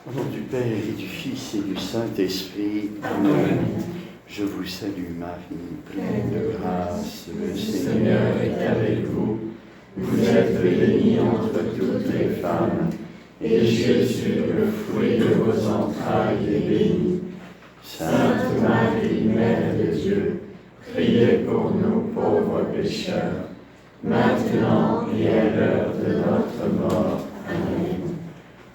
Au nom du Père et du Fils et du Saint-Esprit, Amen. Je vous salue Marie, pleine de grâce, le Seigneur est avec vous. Vous êtes bénie entre toutes les femmes, et Jésus, le fruit de vos entrailles, est béni. Sainte Marie, Mère de Dieu, priez pour nous pauvres pécheurs, maintenant et à l'heure de notre mort. Amen.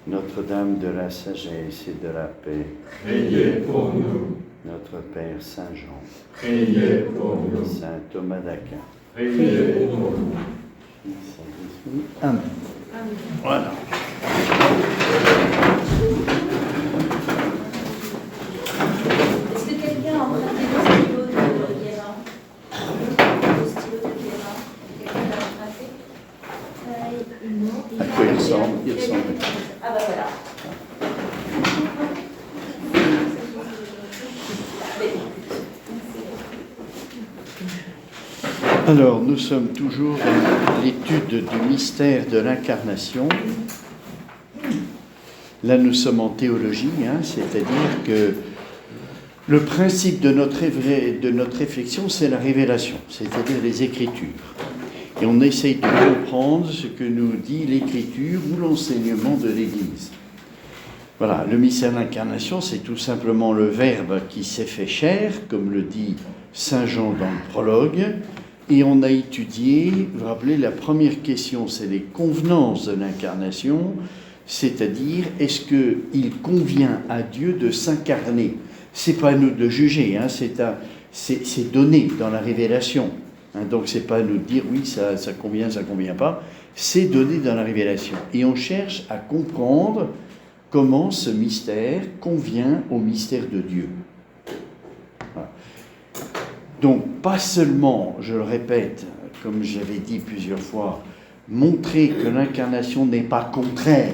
Notre-Dame de la sagesse et de la paix, priez pour nous. Notre Père Saint Jean, priez pour nous. Saint Thomas d'Aquin, priez pour nous. Amen. Amen. Voilà. Est-ce que quelqu'un a emprunté le stylo de Guérin? Le stylo de Guérin? Quelqu'un l'a emprunté? Non. À quoi il ressemble? Il ressemble. Ah bah voilà. Alors, nous sommes toujours dans l'étude du mystère de l'incarnation. Là, nous sommes en théologie, c'est-à-dire que le principe de notre réflexion, c'est la révélation, c'est-à-dire les Écritures. Et on essaye de comprendre ce que nous dit l'Écriture ou l'enseignement de l'Église. Voilà, le mystère de l'incarnation, c'est tout simplement le Verbe qui s'est fait chair, comme le dit Saint Jean dans le prologue. Et on a étudié, vous vous rappelez, la première question, c'est les convenances de l'incarnation, c'est-à-dire, est-ce qu'il convient à Dieu de s'incarner? C'est pas à nous de juger, c'est donné dans la révélation. Donc c'est pas à nous de dire, oui, ça convient, ça convient pas. C'est donné dans la révélation. Et on cherche à comprendre comment ce mystère convient au mystère de Dieu. Voilà. Donc, pas seulement, je le répète, comme j'avais dit plusieurs fois, montrer que l'incarnation n'est pas contraire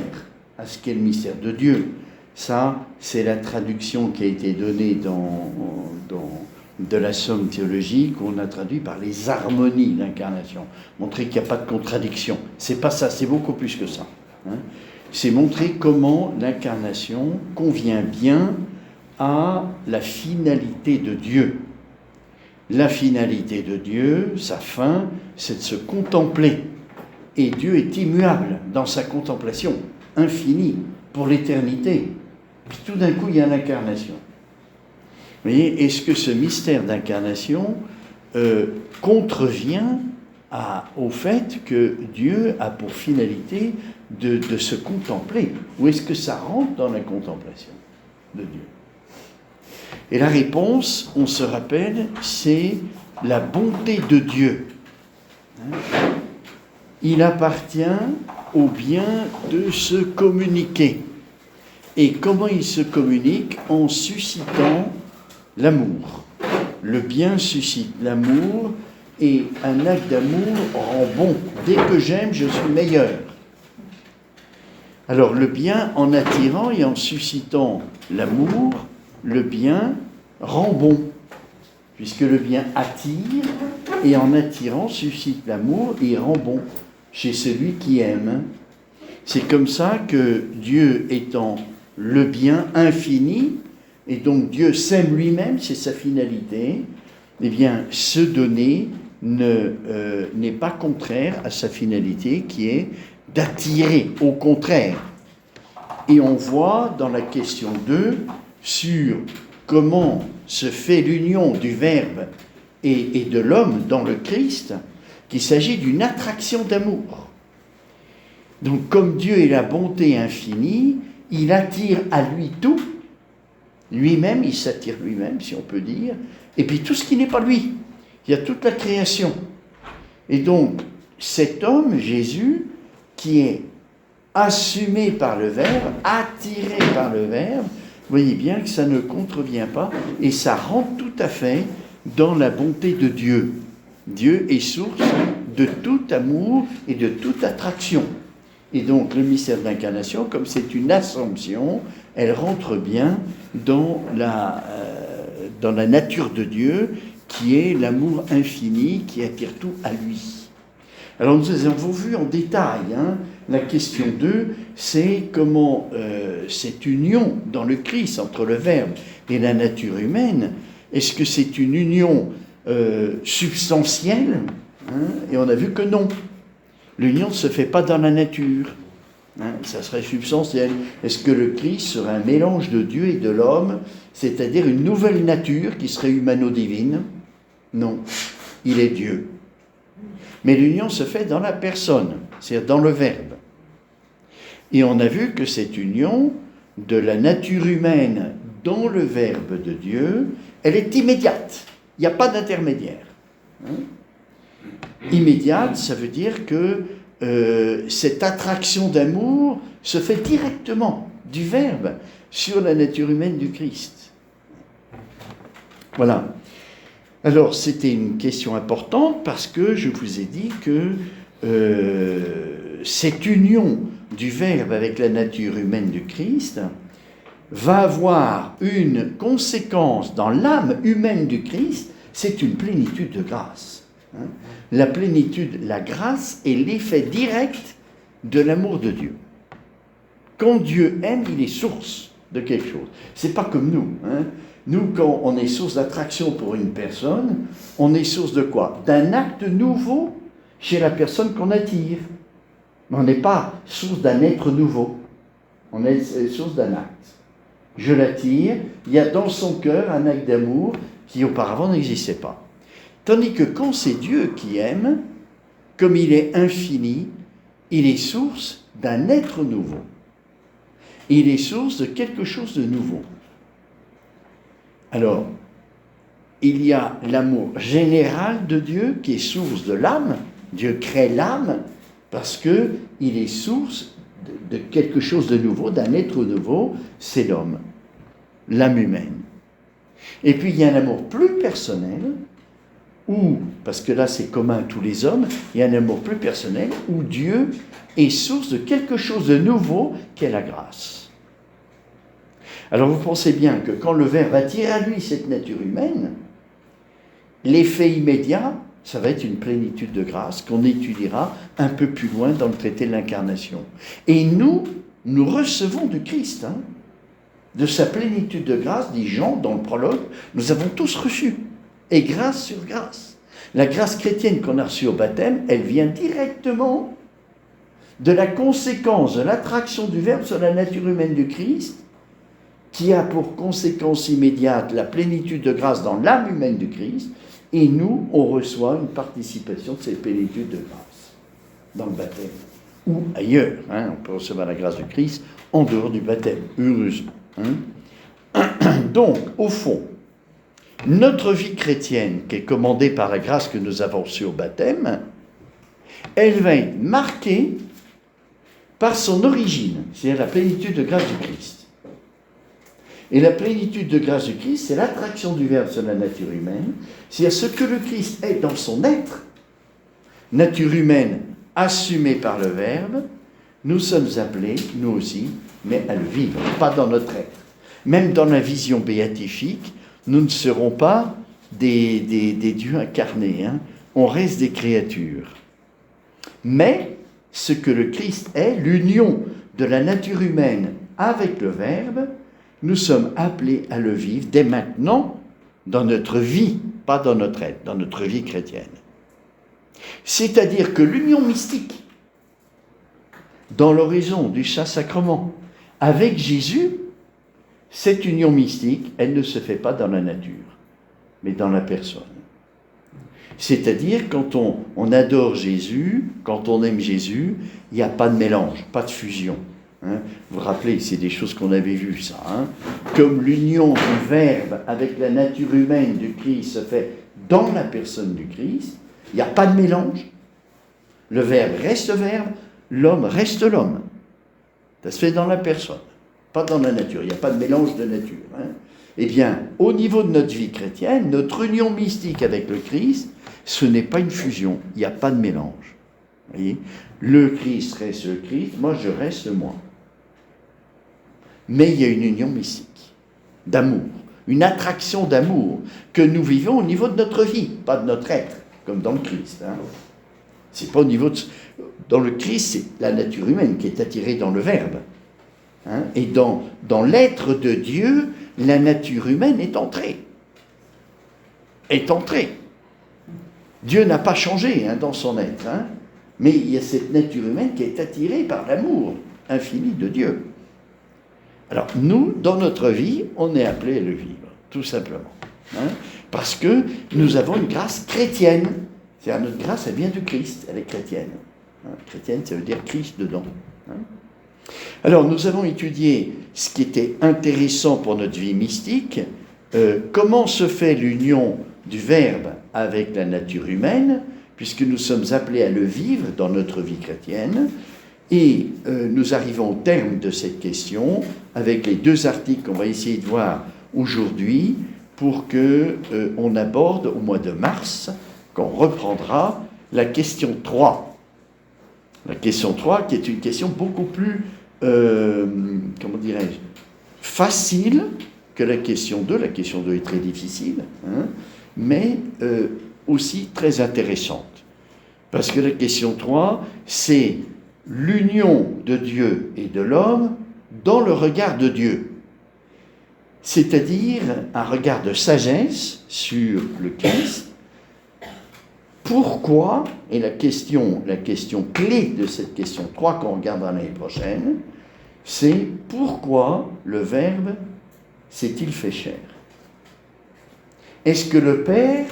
à ce qu'est le mystère de Dieu. Ça, c'est la traduction qui a été donnée de la somme théologique, où on a traduit par les harmonies de l'incarnation. Montrer qu'il n'y a pas de contradiction. C'est pas ça, c'est beaucoup plus que ça. C'est montrer comment l'incarnation convient bien à la finalité de Dieu. La finalité de Dieu, sa fin, c'est de se contempler. Et Dieu est immuable dans sa contemplation, infinie, pour l'éternité. Puis tout d'un coup, il y a l'incarnation. Vous voyez, est-ce que ce mystère d'incarnation contrevient au fait que Dieu a pour finalité de se contempler? Ou est-ce que ça rentre dans la contemplation de Dieu? Et la réponse, on se rappelle, c'est la bonté de Dieu. Il appartient au bien de se communiquer. Et comment il se communique? En suscitant l'amour. Le bien suscite l'amour et un acte d'amour rend bon. Dès que j'aime, je suis meilleur. Alors le bien, en attirant et en suscitant l'amour, le bien rend bon, puisque le bien attire, et en attirant suscite l'amour et rend bon chez celui qui aime. C'est comme ça que Dieu étant le bien infini, et donc Dieu s'aime lui-même, c'est sa finalité, eh bien se donner n'est pas contraire à sa finalité qui est d'attirer, au contraire. Et on voit dans la question 2 sur comment se fait l'union du Verbe et de l'homme dans le Christ, qu'il s'agit d'une attraction d'amour. Donc comme Dieu est la bonté infinie, il attire à lui tout, lui-même, il s'attire lui-même, si on peut dire, et puis tout ce qui n'est pas lui. Il y a toute la création. Et donc, cet homme, Jésus, qui est assumé par le Verbe, attiré par le Verbe, vous voyez bien que ça ne contrevient pas et ça rentre tout à fait dans la bonté de Dieu. Dieu est source de tout amour et de toute attraction. Et donc le mystère de l'incarnation, comme c'est une assomption, elle rentre bien dans la nature de Dieu, qui est l'amour infini qui attire tout à lui. Alors nous avons vu en détail La question 2, c'est comment cette union dans le Christ entre le Verbe et la nature humaine, est-ce que c'est une union substantielle, hein? Et on a vu que non. L'union ne se fait pas dans la nature. Hein, ça serait substantiel. Est-ce que le Christ serait un mélange de Dieu et de l'homme, c'est-à-dire une nouvelle nature qui serait humano-divine? Non, il est Dieu. Mais l'union se fait dans la personne, c'est-à-dire dans le Verbe. Et on a vu que cette union de la nature humaine dans le Verbe de Dieu, elle est immédiate. Il n'y a pas d'intermédiaire. Hein? Immédiate, ça veut dire que cette attraction d'amour se fait directement du Verbe sur la nature humaine du Christ. Voilà. Alors, c'était une question importante parce que je vous ai dit que cette union du Verbe avec la nature humaine du Christ va avoir une conséquence dans l'âme humaine du Christ, c'est une plénitude de grâce. Hein? La plénitude, la grâce est l'effet direct de l'amour de Dieu. Quand Dieu aime, il est source de quelque chose. C'est pas comme nous. Hein? Nous, quand on est source d'attraction pour une personne, on est source de quoi? D'un acte nouveau chez la personne qu'on attire. Mais on n'est pas source d'un être nouveau. On est source d'un acte. Je l'attire, il y a dans son cœur un acte d'amour qui auparavant n'existait pas. Tandis que quand c'est Dieu qui aime, comme il est infini, il est source d'un être nouveau. Il est source de quelque chose de nouveau. Alors, il y a l'amour général de Dieu qui est source de l'âme. Dieu crée l'âme parce qu'il est source de quelque chose de nouveau, d'un être nouveau, c'est l'homme, l'âme humaine. Et puis il y a un amour plus personnel, où, parce que là c'est commun à tous les hommes, il y a un amour plus personnel où Dieu est source de quelque chose de nouveau qu'est la grâce. Alors vous pensez bien que quand le Verbe attire à lui cette nature humaine, l'effet immédiat, ça va être une plénitude de grâce qu'on étudiera un peu plus loin dans le traité de l'incarnation. Et nous recevons du Christ, hein, de sa plénitude de grâce, dit Jean dans le prologue, nous avons tous reçu, et grâce sur grâce. La grâce chrétienne qu'on a reçue au baptême, elle vient directement de la conséquence de l'attraction du Verbe sur la nature humaine du Christ, qui a pour conséquence immédiate la plénitude de grâce dans l'âme humaine du Christ, et nous, on reçoit une participation de cette plénitude de grâce dans le baptême, ou ailleurs. Hein, on peut recevoir la grâce de Christ en dehors du baptême, heureusement. Hein. Donc, au fond, notre vie chrétienne, qui est commandée par la grâce que nous avons reçue au baptême, elle va être marquée par son origine, c'est-à-dire la plénitude de grâce du Christ. Et la plénitude de grâce du Christ, c'est l'attraction du Verbe sur la nature humaine, c'est-à-dire ce que le Christ est dans son être, nature humaine assumée par le Verbe, nous sommes appelés, nous aussi, mais à le vivre, pas dans notre être. Même dans la vision béatifique, nous ne serons pas des dieux incarnés, hein. On reste des créatures. Mais ce que le Christ est, l'union de la nature humaine avec le Verbe, nous sommes appelés à le vivre dès maintenant dans notre vie, pas dans notre être, dans notre vie chrétienne. C'est-à-dire que l'union mystique, dans l'horizon du Saint-Sacrement, avec Jésus, cette union mystique, elle ne se fait pas dans la nature, mais dans la personne. C'est-à-dire, quand on adore Jésus, quand on aime Jésus, il n'y a pas de mélange, pas de fusion. Hein? Vous vous rappelez, c'est des choses qu'on avait vues, ça. Hein? Comme l'union du Verbe avec la nature humaine du Christ se fait dans la personne du Christ, il n'y a pas de mélange. Le Verbe reste Verbe, l'homme reste l'homme. Ça se fait dans la personne, pas dans la nature. Il n'y a pas de mélange de nature. Hein? Eh bien, au niveau de notre vie chrétienne, notre union mystique avec le Christ, ce n'est pas une fusion, il n'y a pas de mélange. Vous voyez ? Le Christ reste le Christ, moi je reste moi. Mais il y a une union mystique, d'amour, une attraction d'amour que nous vivons au niveau de notre vie, pas de notre être, comme dans le Christ. Hein. C'est pas au niveau de... dans le Christ, c'est la nature humaine qui est attirée dans le Verbe. Hein, et dans l'être de Dieu, la nature humaine est entrée. Est entrée. Dieu n'a pas changé dans son être, mais il y a cette nature humaine qui est attirée par l'amour infini de Dieu. Alors nous, dans notre vie, on est appelé à le vivre, tout simplement. Parce que nous avons une grâce chrétienne. C'est-à-dire notre grâce, elle vient du Christ, elle est chrétienne. Chrétienne, ça veut dire Christ dedans. Alors nous avons étudié ce qui était intéressant pour notre vie mystique, comment se fait l'union du Verbe avec la nature humaine, puisque nous sommes appelés à le vivre dans notre vie chrétienne. Et nous arrivons au terme de cette question avec les 2 articles qu'on va essayer de voir aujourd'hui pour qu'on aborde au mois de mars, qu'on reprendra, la question 3. La question 3 qui est une question beaucoup plus, comment dirais-je, facile que la question 2. La question 2 est très difficile, mais aussi très intéressante. Parce que la question 3, c'est l'union de Dieu et de l'homme dans le regard de Dieu. C'est-à-dire un regard de sagesse sur le Christ. Pourquoi, et la question clé de cette question 3 qu'on regardera l'année prochaine, c'est pourquoi le Verbe s'est-il fait chair? Est-ce que le Père,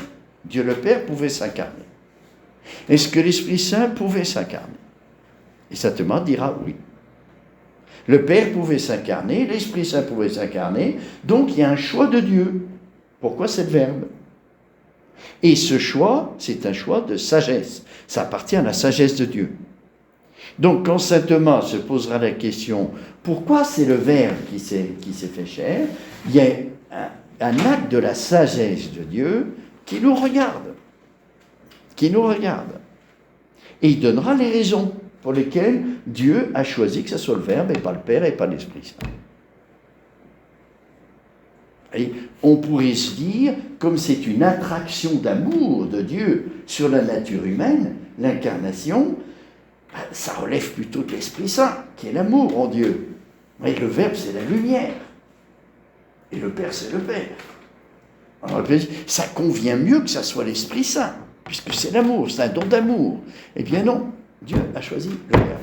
Dieu le Père, pouvait s'incarner? Est-ce que l'Esprit Saint pouvait s'incarner? Et Saint Thomas dira oui. Le Père pouvait s'incarner, l'Esprit Saint pouvait s'incarner, donc il y a un choix de Dieu. Pourquoi c'est le Verbe? Et ce choix, c'est un choix de sagesse. Ça appartient à la sagesse de Dieu. Donc quand Saint Thomas se posera la question, pourquoi c'est le Verbe qui s'est fait chair? Il y a un acte de la sagesse de Dieu qui nous regarde. Qui nous regarde. Et il donnera les raisons pour lesquelles Dieu a choisi que ce soit le Verbe et pas le Père et pas l'Esprit Saint. Et on pourrait se dire, comme c'est une attraction d'amour de Dieu sur la nature humaine, l'incarnation, ça relève plutôt de l'Esprit Saint, qui est l'amour en Dieu. Et le Verbe, c'est la lumière. Et le Père, c'est le Père. Alors, ça convient mieux que ça soit l'Esprit Saint, puisque c'est l'amour, c'est un don d'amour. Eh bien non, Dieu a choisi le Verbe.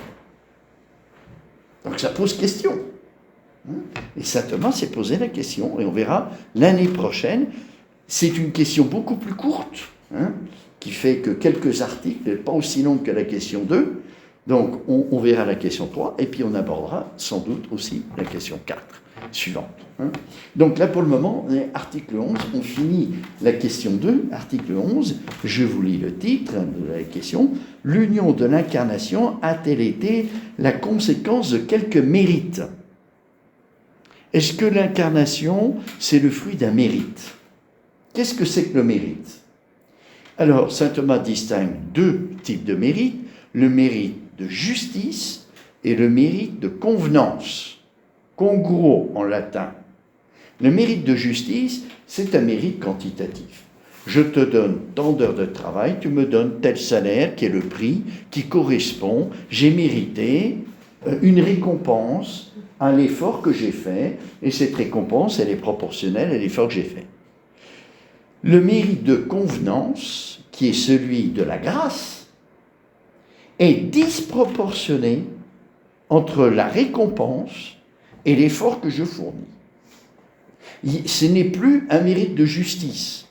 Donc ça pose question. Et Saint Thomas s'est posé la question, et on verra l'année prochaine. C'est une question beaucoup plus courte, qui fait que quelques articles, pas aussi longue que la question 2. Donc on verra la question 3, et puis on abordera sans doute aussi la question 4 suivante. Donc là pour le moment, article 11, on finit la question 2, article 11, je vous lis le titre de la question. L'union de l'incarnation a-t-elle été la conséquence de quelques mérites? Est-ce que l'incarnation, c'est le fruit d'un mérite? Qu'est-ce que c'est que le mérite? Alors, saint Thomas distingue 2 types de mérites, le mérite de justice et le mérite de convenance, congruo en latin. Le mérite de justice, c'est un mérite quantitatif. Je te donne tant d'heures de travail, tu me donnes tel salaire qui est le prix, qui correspond, j'ai mérité une récompense à l'effort que j'ai fait, et cette récompense, elle est proportionnelle à l'effort que j'ai fait. Le mérite de convenance, qui est celui de la grâce, est disproportionné entre la récompense et l'effort que je fournis. Ce n'est plus un mérite de justice,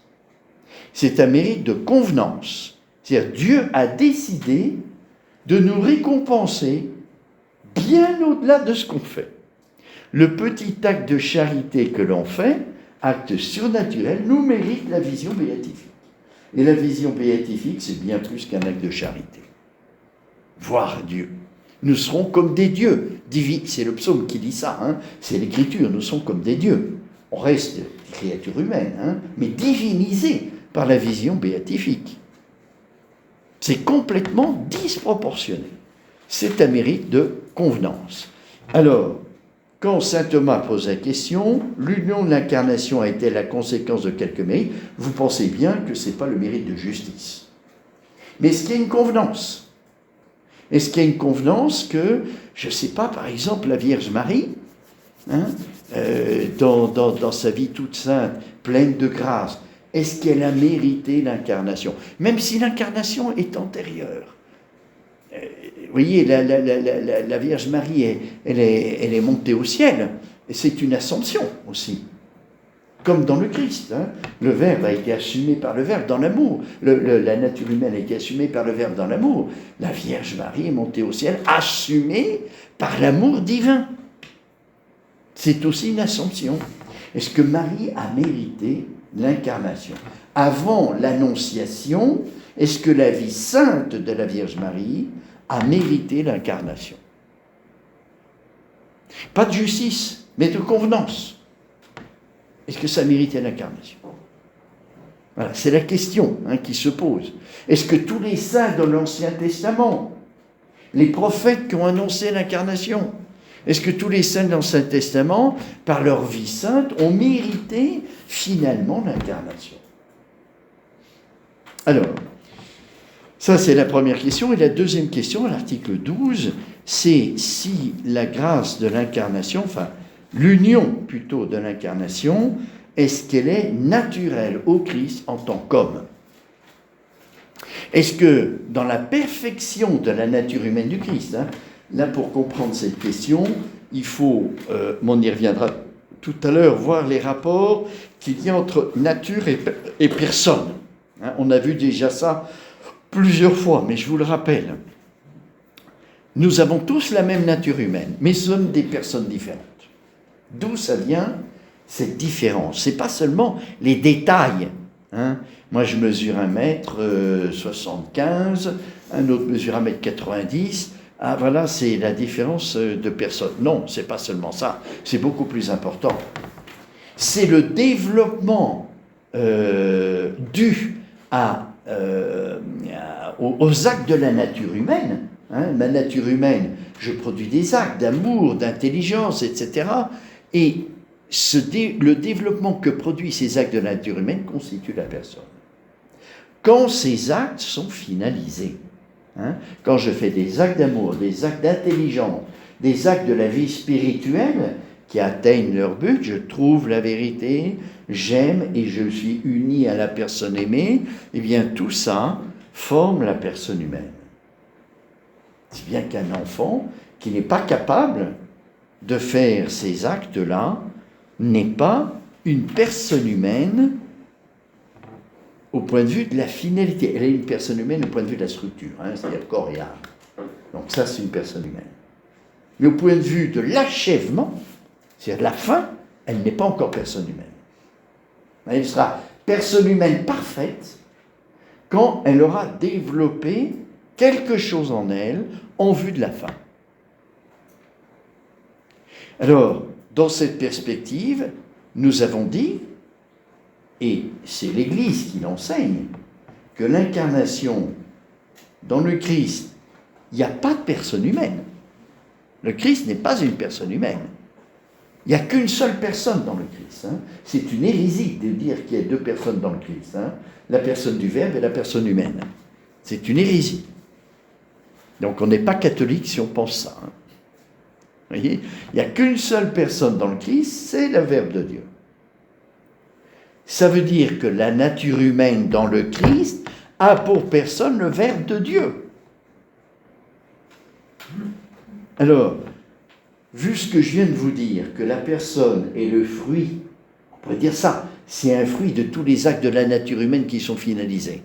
c'est un mérite de convenance. C'est-à-dire Dieu a décidé de nous récompenser bien au-delà de ce qu'on fait. Le petit acte de charité que l'on fait, acte surnaturel, nous mérite la vision béatifique. Et la vision béatifique, c'est bien plus qu'un acte de charité. Voir Dieu. Nous serons comme des dieux. C'est le psaume qui dit ça, c'est l'Écriture, nous sommes comme des dieux. On reste des créatures humaines, mais divinisées par la vision béatifique. C'est complètement disproportionné. C'est un mérite de convenance. Alors, quand saint Thomas pose la question, l'union de l'incarnation a été la conséquence de quelques mérites, vous pensez bien que ce n'est pas le mérite de justice. Mais est-ce qu'il y a une convenance? Est-ce qu'il y a une convenance que, je ne sais pas, par exemple, la Vierge Marie, hein, dans sa vie toute sainte, pleine de grâce, est-ce qu'elle a mérité l'incarnation? Même si l'incarnation est antérieure. Vous voyez, la Vierge Marie, elle est montée au ciel, et c'est une ascension aussi. Comme dans le Christ, hein. Le Verbe a été assumé par le Verbe dans l'amour. La nature humaine a été assumée par le Verbe dans l'amour. La Vierge Marie est montée au ciel, assumée par l'amour divin. C'est aussi une ascension. Est-ce que Marie a mérité l'incarnation? Avant l'Annonciation, est-ce que la vie sainte de la Vierge Marie a mérité l'incarnation? Pas de justice, mais de convenance. Est-ce que ça méritait l'incarnation? Voilà, c'est la question qui se pose. Est-ce que tous les saints dans l'Ancien Testament, les prophètes qui ont annoncé l'incarnation, est-ce que tous les saints dans l'Ancien Testament, par leur vie sainte, ont mérité finalement l'incarnation? Alors, ça c'est la première question. Et la deuxième question, à l'article 12, c'est si la grâce de l'incarnation, enfin, l'union plutôt de l'incarnation, est-ce qu'elle est naturelle au Christ en tant qu'homme? Est-ce que dans la perfection de la nature humaine du Christ, là pour comprendre cette question, il faut, on y reviendra tout à l'heure, voir les rapports qu'il y a entre nature et personne. On a vu déjà ça plusieurs fois, mais je vous le rappelle. Nous avons tous la même nature humaine, mais sommes des personnes différentes. D'où ça vient cette différence? Ce n'est pas seulement les détails. Moi, je mesure 1m75, un autre mesure 1m90. Ah, voilà, c'est la différence de personnes. Non, ce n'est pas seulement ça. C'est beaucoup plus important. C'est le développement dû aux actes de la nature humaine. Ma nature humaine, je produis des actes d'amour, d'intelligence, etc. Et le développement que produisent ces actes de la nature humaine constitue la personne. Quand ces actes sont finalisés, quand je fais des actes d'amour, des actes d'intelligence, des actes de la vie spirituelle qui atteignent leur but, je trouve la vérité, j'aime et je suis uni à la personne aimée, eh bien tout ça forme la personne humaine. Si bien qu'un enfant qui n'est pas capable de faire ces actes-là n'est pas une personne humaine au point de vue de la finalité. Elle est une personne humaine au point de vue de la structure, c'est-à-dire corps et âme. Donc ça, c'est une personne humaine. Mais au point de vue de l'achèvement, c'est-à-dire de la fin, elle n'est pas encore personne humaine. Elle sera personne humaine parfaite quand elle aura développé quelque chose en elle en vue de la fin. Alors, dans cette perspective, nous avons dit, et c'est l'Église qui l'enseigne, que l'incarnation dans le Christ, il n'y a pas de personne humaine. Le Christ n'est pas une personne humaine. Il n'y a qu'une seule personne dans le Christ. C'est une hérésie de dire qu'il y a deux personnes dans le Christ. La personne du Verbe et la personne humaine. C'est une hérésie. Donc on n'est pas catholique si on pense ça. Vous voyez, il n'y a qu'une seule personne dans le Christ, c'est le Verbe de Dieu. Ça veut dire que la nature humaine dans le Christ a pour personne le Verbe de Dieu. Alors, vu ce que je viens de vous dire, que la personne est le fruit, on pourrait dire ça, c'est un fruit de tous les actes de la nature humaine qui sont finalisés.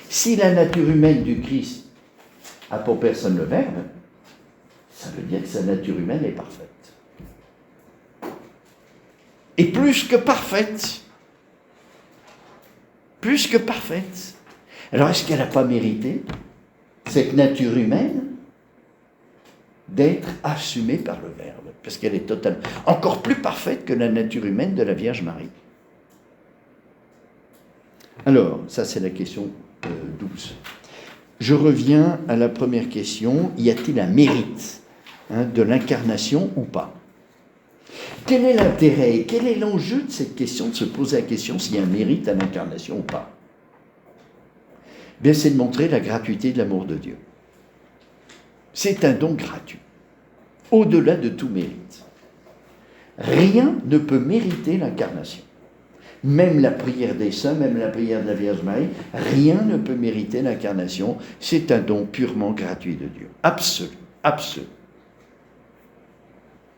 Si la nature humaine du Christ a pour personne le Verbe, ça veut dire que sa nature humaine est parfaite. Et plus que parfaite. Plus que parfaite. Alors est-ce qu'elle n'a pas mérité, cette nature humaine, d'être assumée par le Verbe? Parce qu'elle est totalement, encore plus parfaite que la nature humaine de la Vierge Marie. Alors, ça c'est la question 12. Je reviens à la première question. Y a-t-il un mérite de l'incarnation ou pas? Quel est l'intérêt et quel est l'enjeu de cette question, de se poser la question s'il y a un mérite à l'incarnation ou pas? Bien, c'est de montrer la gratuité de l'amour de Dieu. C'est un don gratuit, au-delà de tout mérite. Rien ne peut mériter l'incarnation. Même la prière des saints, même la prière de la Vierge Marie, rien ne peut mériter l'incarnation. C'est un don purement gratuit de Dieu. Absolu, absolu.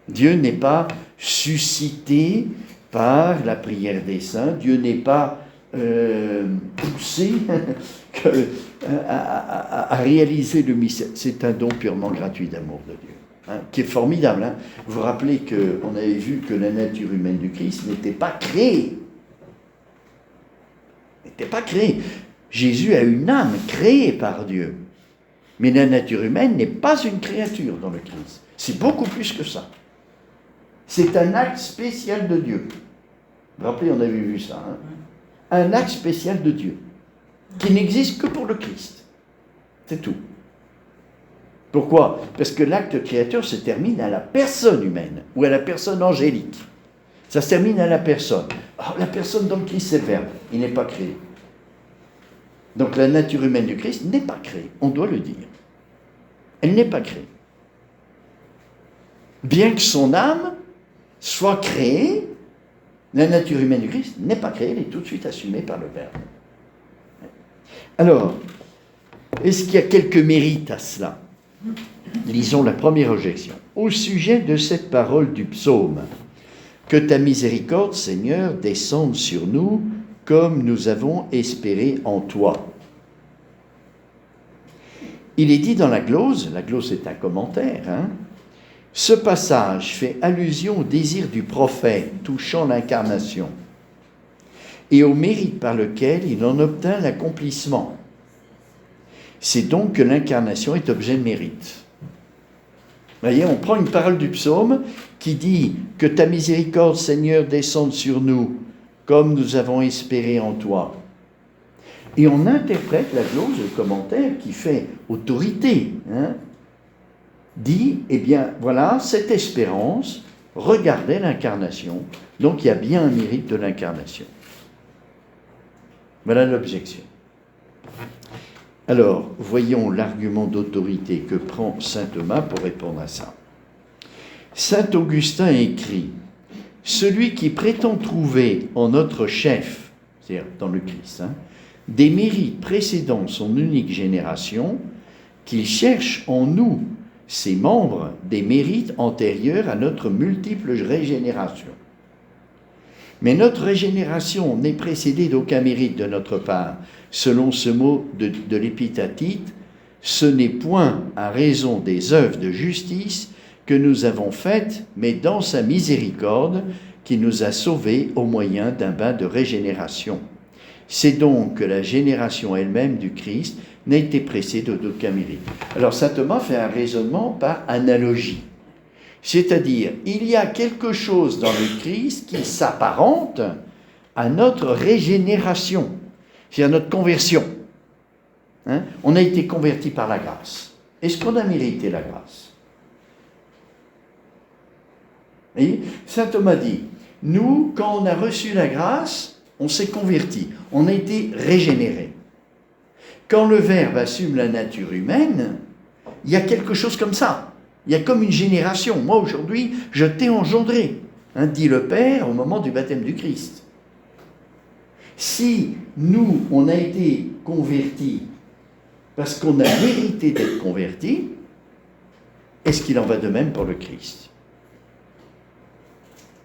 Dieu n'est pas suscité par la prière des saints. Dieu n'est pas poussé à réaliser le mystère. C'est un don purement gratuit d'amour de Dieu, hein, qui est formidable. Hein. Vous vous rappelez qu'on avait vu que la nature humaine du Christ n'était pas créée. N'était pas créée. Jésus a une âme créée par Dieu. Mais la nature humaine n'est pas une créature dans le Christ. C'est beaucoup plus que ça. C'est un acte spécial de Dieu. Vous vous rappelez, on avait vu ça. Hein? Un acte spécial de Dieu, qui n'existe que pour le Christ. C'est tout. Pourquoi? Parce que l'acte créateur se termine à la personne humaine, ou à la personne angélique. Ça se termine à la personne. Alors, la personne dans le Christ, c'est le Verbe. Il n'est pas créé. Donc la nature humaine du Christ n'est pas créée. On doit le dire. Elle n'est pas créée. Bien que son âme soit créée, la nature humaine du Christ n'est pas créée, elle est tout de suite assumée par le Verbe. Alors, est-ce qu'il y a quelques mérites à cela? Lisons la première objection. Au sujet de cette parole du psaume, que ta miséricorde, Seigneur, descende sur nous comme nous avons espéré en toi. Il est dit dans la glose est un commentaire, hein, ce passage fait allusion au désir du prophète touchant l'incarnation et au mérite par lequel il en obtint l'accomplissement. C'est donc que l'incarnation est objet de mérite. Vous voyez, on prend une parole du psaume qui dit « Que ta miséricorde, Seigneur, descende sur nous, comme nous avons espéré en toi. » Et on interprète la glose, le commentaire qui fait autorité, hein, dit, eh bien, voilà, cette espérance regardait l'incarnation, donc il y a bien un mérite de l'incarnation. Voilà l'objection. Alors, voyons l'argument d'autorité que prend saint Thomas pour répondre à ça. Saint Augustin écrit « Celui qui prétend trouver en notre chef, c'est-à-dire dans le Christ, hein, des mérites précédant son unique génération, qu'il cherche en nous, ses membres, des mérites antérieurs à notre multiple régénération. Mais notre régénération n'est précédée d'aucun mérite de notre part. Selon ce mot de l'Épithatite, ce n'est point à raison des œuvres de justice que nous avons faites, mais dans sa miséricorde qui nous a sauvés au moyen d'un bain de régénération. C'est donc que la génération elle-même du Christ n'a été précédée d'aucun mérite. Alors saint Thomas fait un raisonnement par analogie. C'est-à-dire, il y a quelque chose dans le Christ qui s'apparente à notre régénération, c'est-à-dire notre conversion. Hein? On a été converti par la grâce. Est-ce qu'on a mérité la grâce? Vous voyez, saint Thomas dit, nous, quand on a reçu la grâce, on s'est converti, on a été régénéré. Quand le Verbe assume la nature humaine, il y a quelque chose comme ça. Il y a comme une génération. Moi, aujourd'hui, je t'ai engendré, hein, dit le Père au moment du baptême du Christ. Si nous, on a été convertis parce qu'on a mérité d'être convertis, est-ce qu'il en va de même pour le Christ?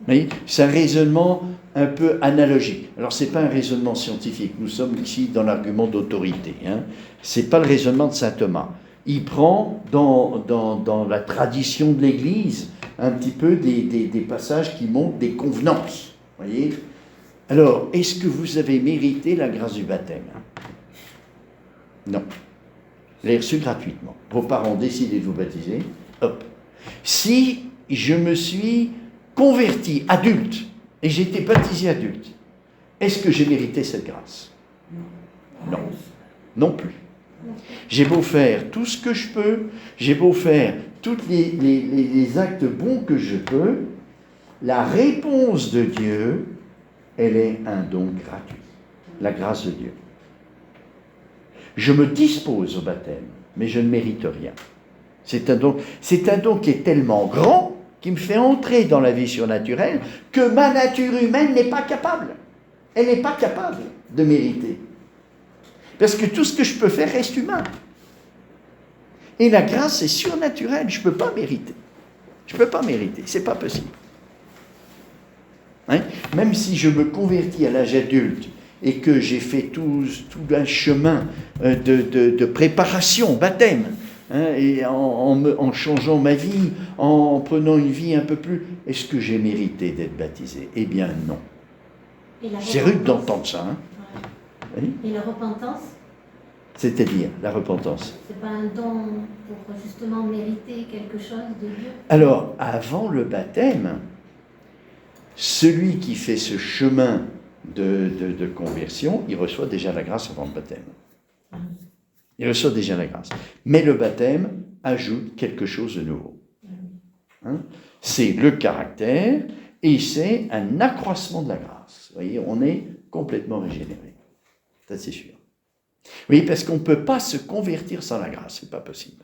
Vous voyez, c'est un raisonnement un peu analogique. Alors, ce n'est pas un raisonnement scientifique. Nous sommes ici dans l'argument d'autorité. Hein. Ce n'est pas le raisonnement de saint Thomas. Il prend dans la tradition de l'Église un petit peu des passages qui montrent des convenances. Voyez. Alors, est-ce que vous avez mérité la grâce du baptême? Non. Vous l'avez reçu gratuitement. Vos parents ont décidé de vous baptiser. Hop. Si je me suis converti adulte et j'ai été baptisé adulte, est-ce que j'ai mérité cette grâce? Non. Non plus. J'ai beau faire tout ce que je peux, j'ai beau faire tous les actes bons que je peux, la réponse de Dieu, elle est un don gratuit, la grâce de Dieu. Je me dispose au baptême, mais je ne mérite rien. C'est un don qui est tellement grand, qui me fait entrer dans la vie surnaturelle, que ma nature humaine n'est pas capable. Elle n'est pas capable de mériter. Parce que tout ce que je peux faire reste humain. Et la grâce est surnaturelle, je ne peux pas mériter. Je ne peux pas mériter, ce n'est pas possible. Hein? Même si je me convertis à l'âge adulte et que j'ai fait tout un chemin de préparation, baptême, hein, et en changeant ma vie, en prenant une vie un peu plus, est-ce que j'ai mérité d'être baptisé? Eh bien non. C'est rude d'entendre ça. Hein? Ouais. Oui? Et la repentance? C'est-à-dire la repentance. C'est pas un don pour justement mériter quelque chose de Dieu? Alors, avant le baptême, celui qui fait ce chemin de conversion, il reçoit déjà la grâce avant le baptême. Il reçoit déjà la grâce. Mais le baptême ajoute quelque chose de nouveau. Hein? C'est le caractère et c'est un accroissement de la grâce. Vous voyez, on est complètement régénéré. Ça, c'est sûr. Oui, parce qu'on ne peut pas se convertir sans la grâce, ce n'est pas possible.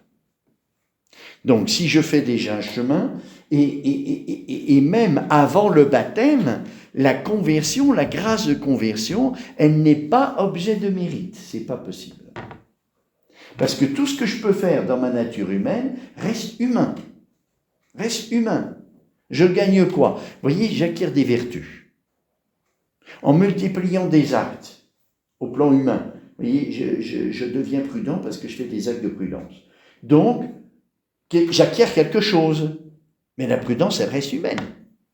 Donc, si je fais déjà un chemin, et même avant le baptême, la conversion, la grâce de conversion, elle n'est pas objet de mérite, ce n'est pas possible. Parce que tout ce que je peux faire dans ma nature humaine reste humain. Reste humain. Je gagne quoi? Vous voyez, j'acquiers des vertus. En multipliant des actes au plan humain, vous voyez, je deviens prudent parce que je fais des actes de prudence. Donc, j'acquiers quelque chose. Mais la prudence, elle reste humaine.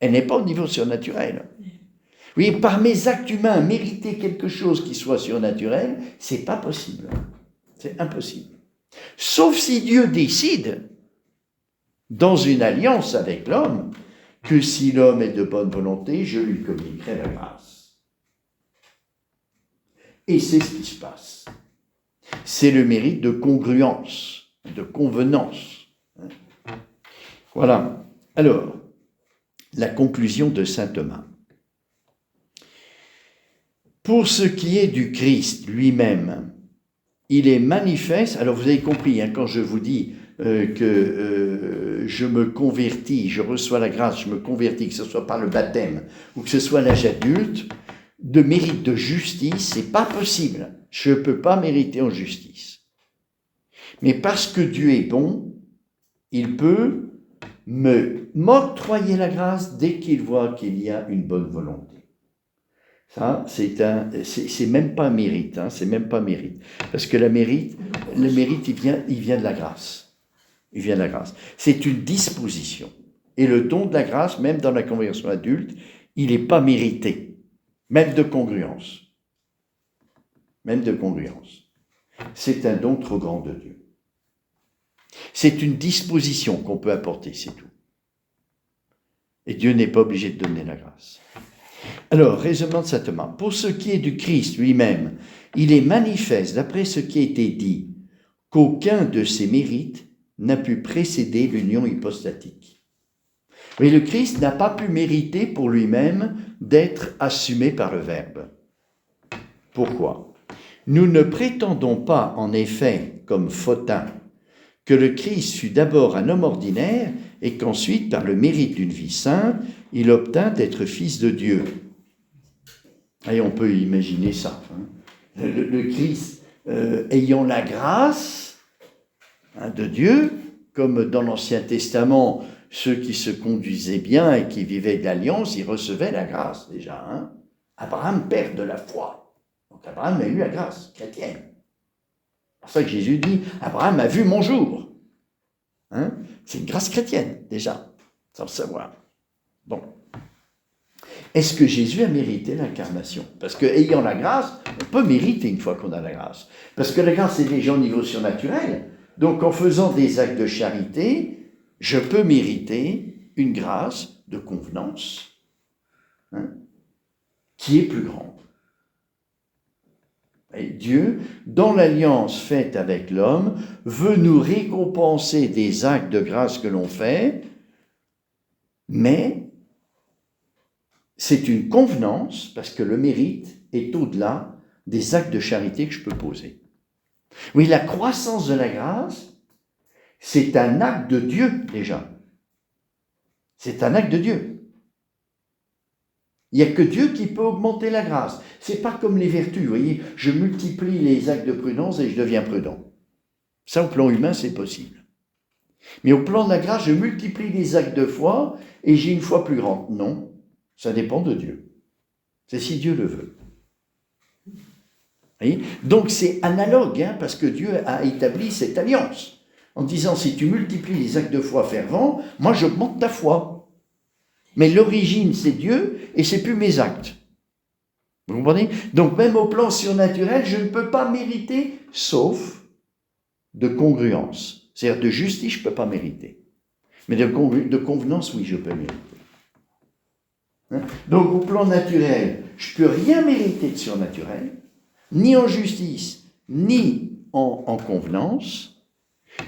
Elle n'est pas au niveau surnaturel. Oui, par mes actes humains, mériter quelque chose qui soit surnaturel, c'est pas possible. C'est impossible. Sauf si Dieu décide, dans une alliance avec l'homme, que si l'homme est de bonne volonté, je lui communiquerai la grâce. Et c'est ce qui se passe. C'est le mérite de congruence, de convenance. Voilà. Alors, la conclusion de saint Thomas. Pour ce qui est du Christ lui-même, il est manifeste, alors vous avez compris, hein, quand je vous dis que je me convertis, je reçois la grâce, je me convertis, que ce soit par le baptême ou que ce soit l'âge adulte, de mérite de justice, c'est pas possible. Je ne peux pas mériter en justice. Mais parce que Dieu est bon, il peut m'octroyer la grâce dès qu'il voit qu'il y a une bonne volonté. Ça, c'est même pas mérite, hein, c'est même pas mérite. Parce que le mérite, il vient de la grâce. Il vient de la grâce. C'est une disposition. Et le don de la grâce, même dans la conversion adulte, il n'est pas mérité. Même de congruence. Même de congruence. C'est un don trop grand de Dieu. C'est une disposition qu'on peut apporter, c'est tout. Et Dieu n'est pas obligé de donner la grâce. Alors, raisonnement de saint Thomas. Pour ce qui est du Christ lui-même, il est manifeste, d'après ce qui a été dit, qu'aucun de ses mérites n'a pu précéder l'union hypostatique. Mais le Christ n'a pas pu mériter pour lui-même d'être assumé par le Verbe. Pourquoi? Nous ne prétendons pas, en effet, comme Photin, que le Christ fut d'abord un homme ordinaire et qu'ensuite, par le mérite d'une vie sainte, il obtint d'être fils de Dieu. Et on peut imaginer ça. Hein. Le Christ, ayant la grâce de Dieu, comme dans l'Ancien Testament, ceux qui se conduisaient bien et qui vivaient de l'alliance, ils recevaient la grâce déjà. Hein. Abraham, père de la foi. Donc Abraham a eu la grâce chrétienne. C'est pour ça que Jésus dit, Abraham a vu mon jour. Hein. C'est une grâce chrétienne, déjà, sans le savoir. Bon. Est-ce que Jésus a mérité l'incarnation? Parce qu'ayant la grâce, on peut mériter une fois qu'on a la grâce. Parce que la grâce est déjà au niveau surnaturel. Donc en faisant des actes de charité, je peux mériter une grâce de convenance, hein, qui est plus grande. Et Dieu, dans l'alliance faite avec l'homme, veut nous récompenser des actes de grâce que l'on fait, mais c'est une convenance, parce que le mérite est au-delà des actes de charité que je peux poser. Oui, la croissance de la grâce, c'est un acte de Dieu déjà. C'est un acte de Dieu. Il n'y a que Dieu qui peut augmenter la grâce. Ce n'est pas comme les vertus, vous voyez, je multiplie les actes de prudence et je deviens prudent. Ça, au plan humain, c'est possible. Mais au plan de la grâce, je multiplie les actes de foi et j'ai une foi plus grande. Non, ça dépend de Dieu. C'est si Dieu le veut. Vous voyez ? Donc c'est analogue, parce que Dieu a établi cette alliance. En disant, si tu multiplies les actes de foi fervents, moi j'augmente ta foi. Mais l'origine, c'est Dieu et c'est plus mes actes. Vous comprenez ? Donc même au plan surnaturel, je ne peux pas mériter, sauf de congruence. C'est-à-dire de justice, je ne peux pas mériter. Mais de convenance, oui, je peux mériter. Donc au plan naturel, je ne peux rien mériter de surnaturel, ni en justice, ni en convenance.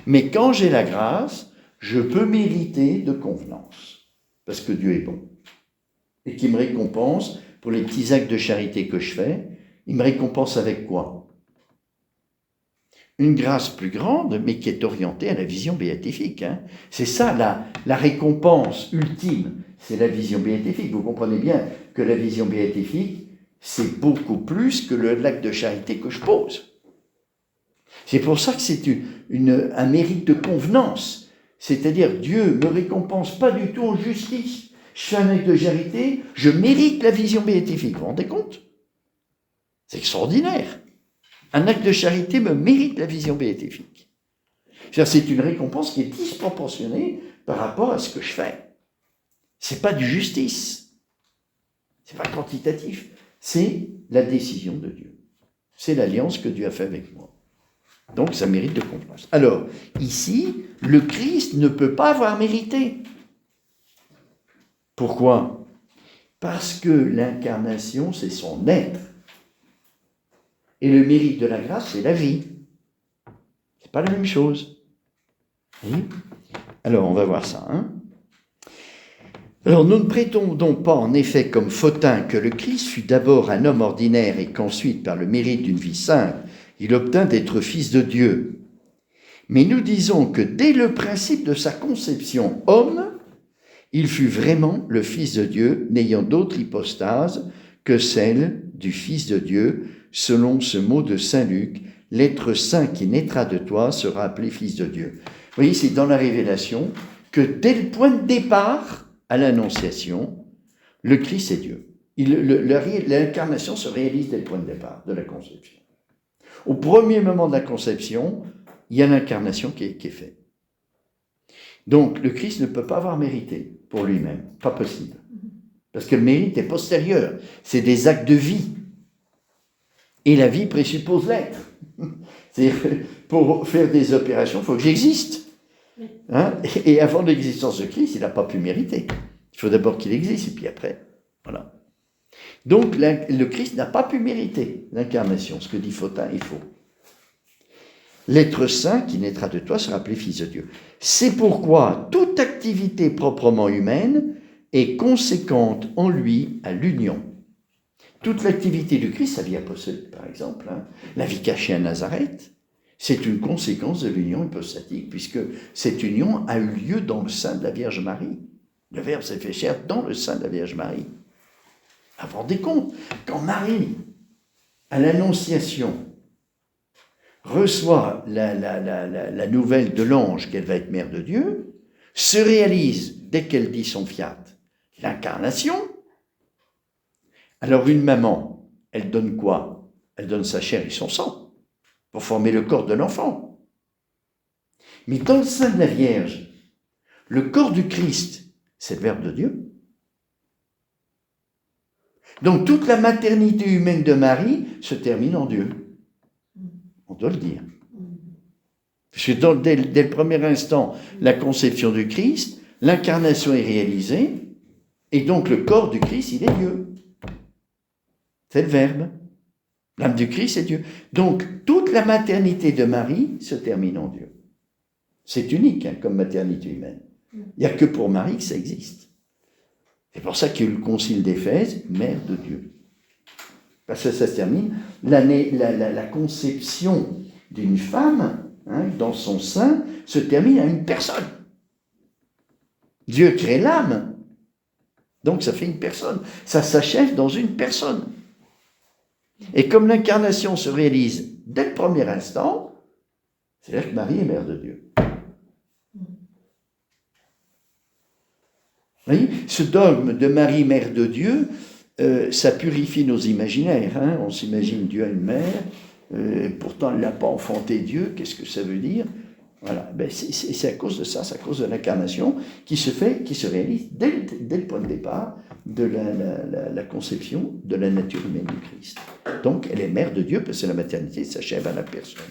Mais quand j'ai la grâce, je peux mériter de convenance. Parce que Dieu est bon. Et qu'il me récompense pour les petits actes de charité que je fais. Il me récompense avec quoi ? Une grâce plus grande, mais qui est orientée à la vision béatifique. C'est ça la récompense ultime, c'est la vision béatifique. Vous comprenez bien que la vision béatifique, c'est beaucoup plus que l'acte de charité que je pose. C'est pour ça que c'est un mérite de convenance. C'est-à-dire, Dieu ne me récompense pas du tout en justice. Je fais un acte de charité, je mérite la vision béatifique. Vous vous rendez compte ? C'est extraordinaire. Un acte de charité me mérite la vision béatifique. C'est une récompense qui est disproportionnée par rapport à ce que je fais. Ce n'est pas du justice. Ce n'est pas quantitatif. C'est la décision de Dieu. C'est l'alliance que Dieu a faite avec moi. Donc ça mérite de confiance. Alors, ici, le Christ ne peut pas avoir mérité. Pourquoi ? Parce que l'incarnation, c'est son être. Et le mérite de la grâce, c'est la vie. C'est pas la même chose. Oui. Alors, on va voir ça. Alors, nous ne prétendons pas en effet comme Photin que le Christ fut d'abord un homme ordinaire et qu'ensuite, par le mérite d'une vie sainte, il obtint d'être fils de Dieu. Mais nous disons que dès le principe de sa conception homme, il fut vraiment le fils de Dieu, n'ayant d'autre hypostase que celle du fils de Dieu, selon ce mot de saint Luc, l'être saint qui naîtra de toi sera appelé fils de Dieu. Vous voyez, c'est dans la révélation que dès le point de départ à l'Annonciation, le Christ est Dieu. L'incarnation se réalise dès le point de départ de la conception. Au premier moment de la conception, il y a l'incarnation qui est faite. Donc, le Christ ne peut pas avoir mérité pour lui-même, pas possible. Parce que le mérite est postérieur, c'est des actes de vie. Et la vie présuppose l'être. Pour faire des opérations, il faut que j'existe. Et avant l'existence de Christ, il n'a pas pu mériter. Il faut d'abord qu'il existe, et puis après, voilà. Donc, le Christ n'a pas pu mériter l'incarnation. Ce que dit Photin est faux. L'être saint qui naîtra de toi sera appelé fils de Dieu. C'est pourquoi toute activité proprement humaine est conséquente en lui à l'union. Toute l'activité du Christ, sa vie apostolique par exemple, la vie cachée à Nazareth, c'est une conséquence de l'union hypostatique, puisque cette union a eu lieu dans le sein de la Vierge Marie. Le Verbe s'est fait chair dans le sein de la Vierge Marie. Vous vous rendez compte, quand Marie, à l'Annonciation, reçoit la nouvelle de l'ange qu'elle va être mère de Dieu, se réalise, dès qu'elle dit son fiat, l'incarnation. Alors une maman, elle donne quoi ? Elle donne sa chair et son sang pour former le corps de l'enfant. Mais dans le sein de la Vierge, le corps du Christ, c'est le Verbe de Dieu. Donc toute la maternité humaine de Marie se termine en Dieu. On doit le dire. Parce que dès le premier instant, la conception du Christ, l'incarnation est réalisée, et donc le corps du Christ, il est Dieu. C'est le Verbe. L'âme du Christ, c'est Dieu. Donc, toute la maternité de Marie se termine en Dieu. C'est unique comme maternité humaine. Il n'y a que pour Marie que ça existe. C'est pour ça qu'il y a eu le concile d'Éphèse, mère de Dieu. Parce que ça se termine. La conception d'une femme, dans son sein, se termine à une personne. Dieu crée l'âme, donc ça fait une personne. Ça s'achève dans une personne. Et comme l'incarnation se réalise dès le premier instant, c'est-à-dire que Marie est mère de Dieu. Vous voyez, ce dogme de Marie, mère de Dieu, ça purifie nos imaginaires. On s'imagine Dieu a une mère, pourtant elle n'a pas enfanté Dieu. Qu'est-ce que ça veut dire? Voilà, c'est à cause de ça, c'est à cause de l'incarnation qui se réalise dès le point de départ de la conception de la nature humaine du Christ. Donc elle est mère de Dieu parce que la maternité s'achève à la personne.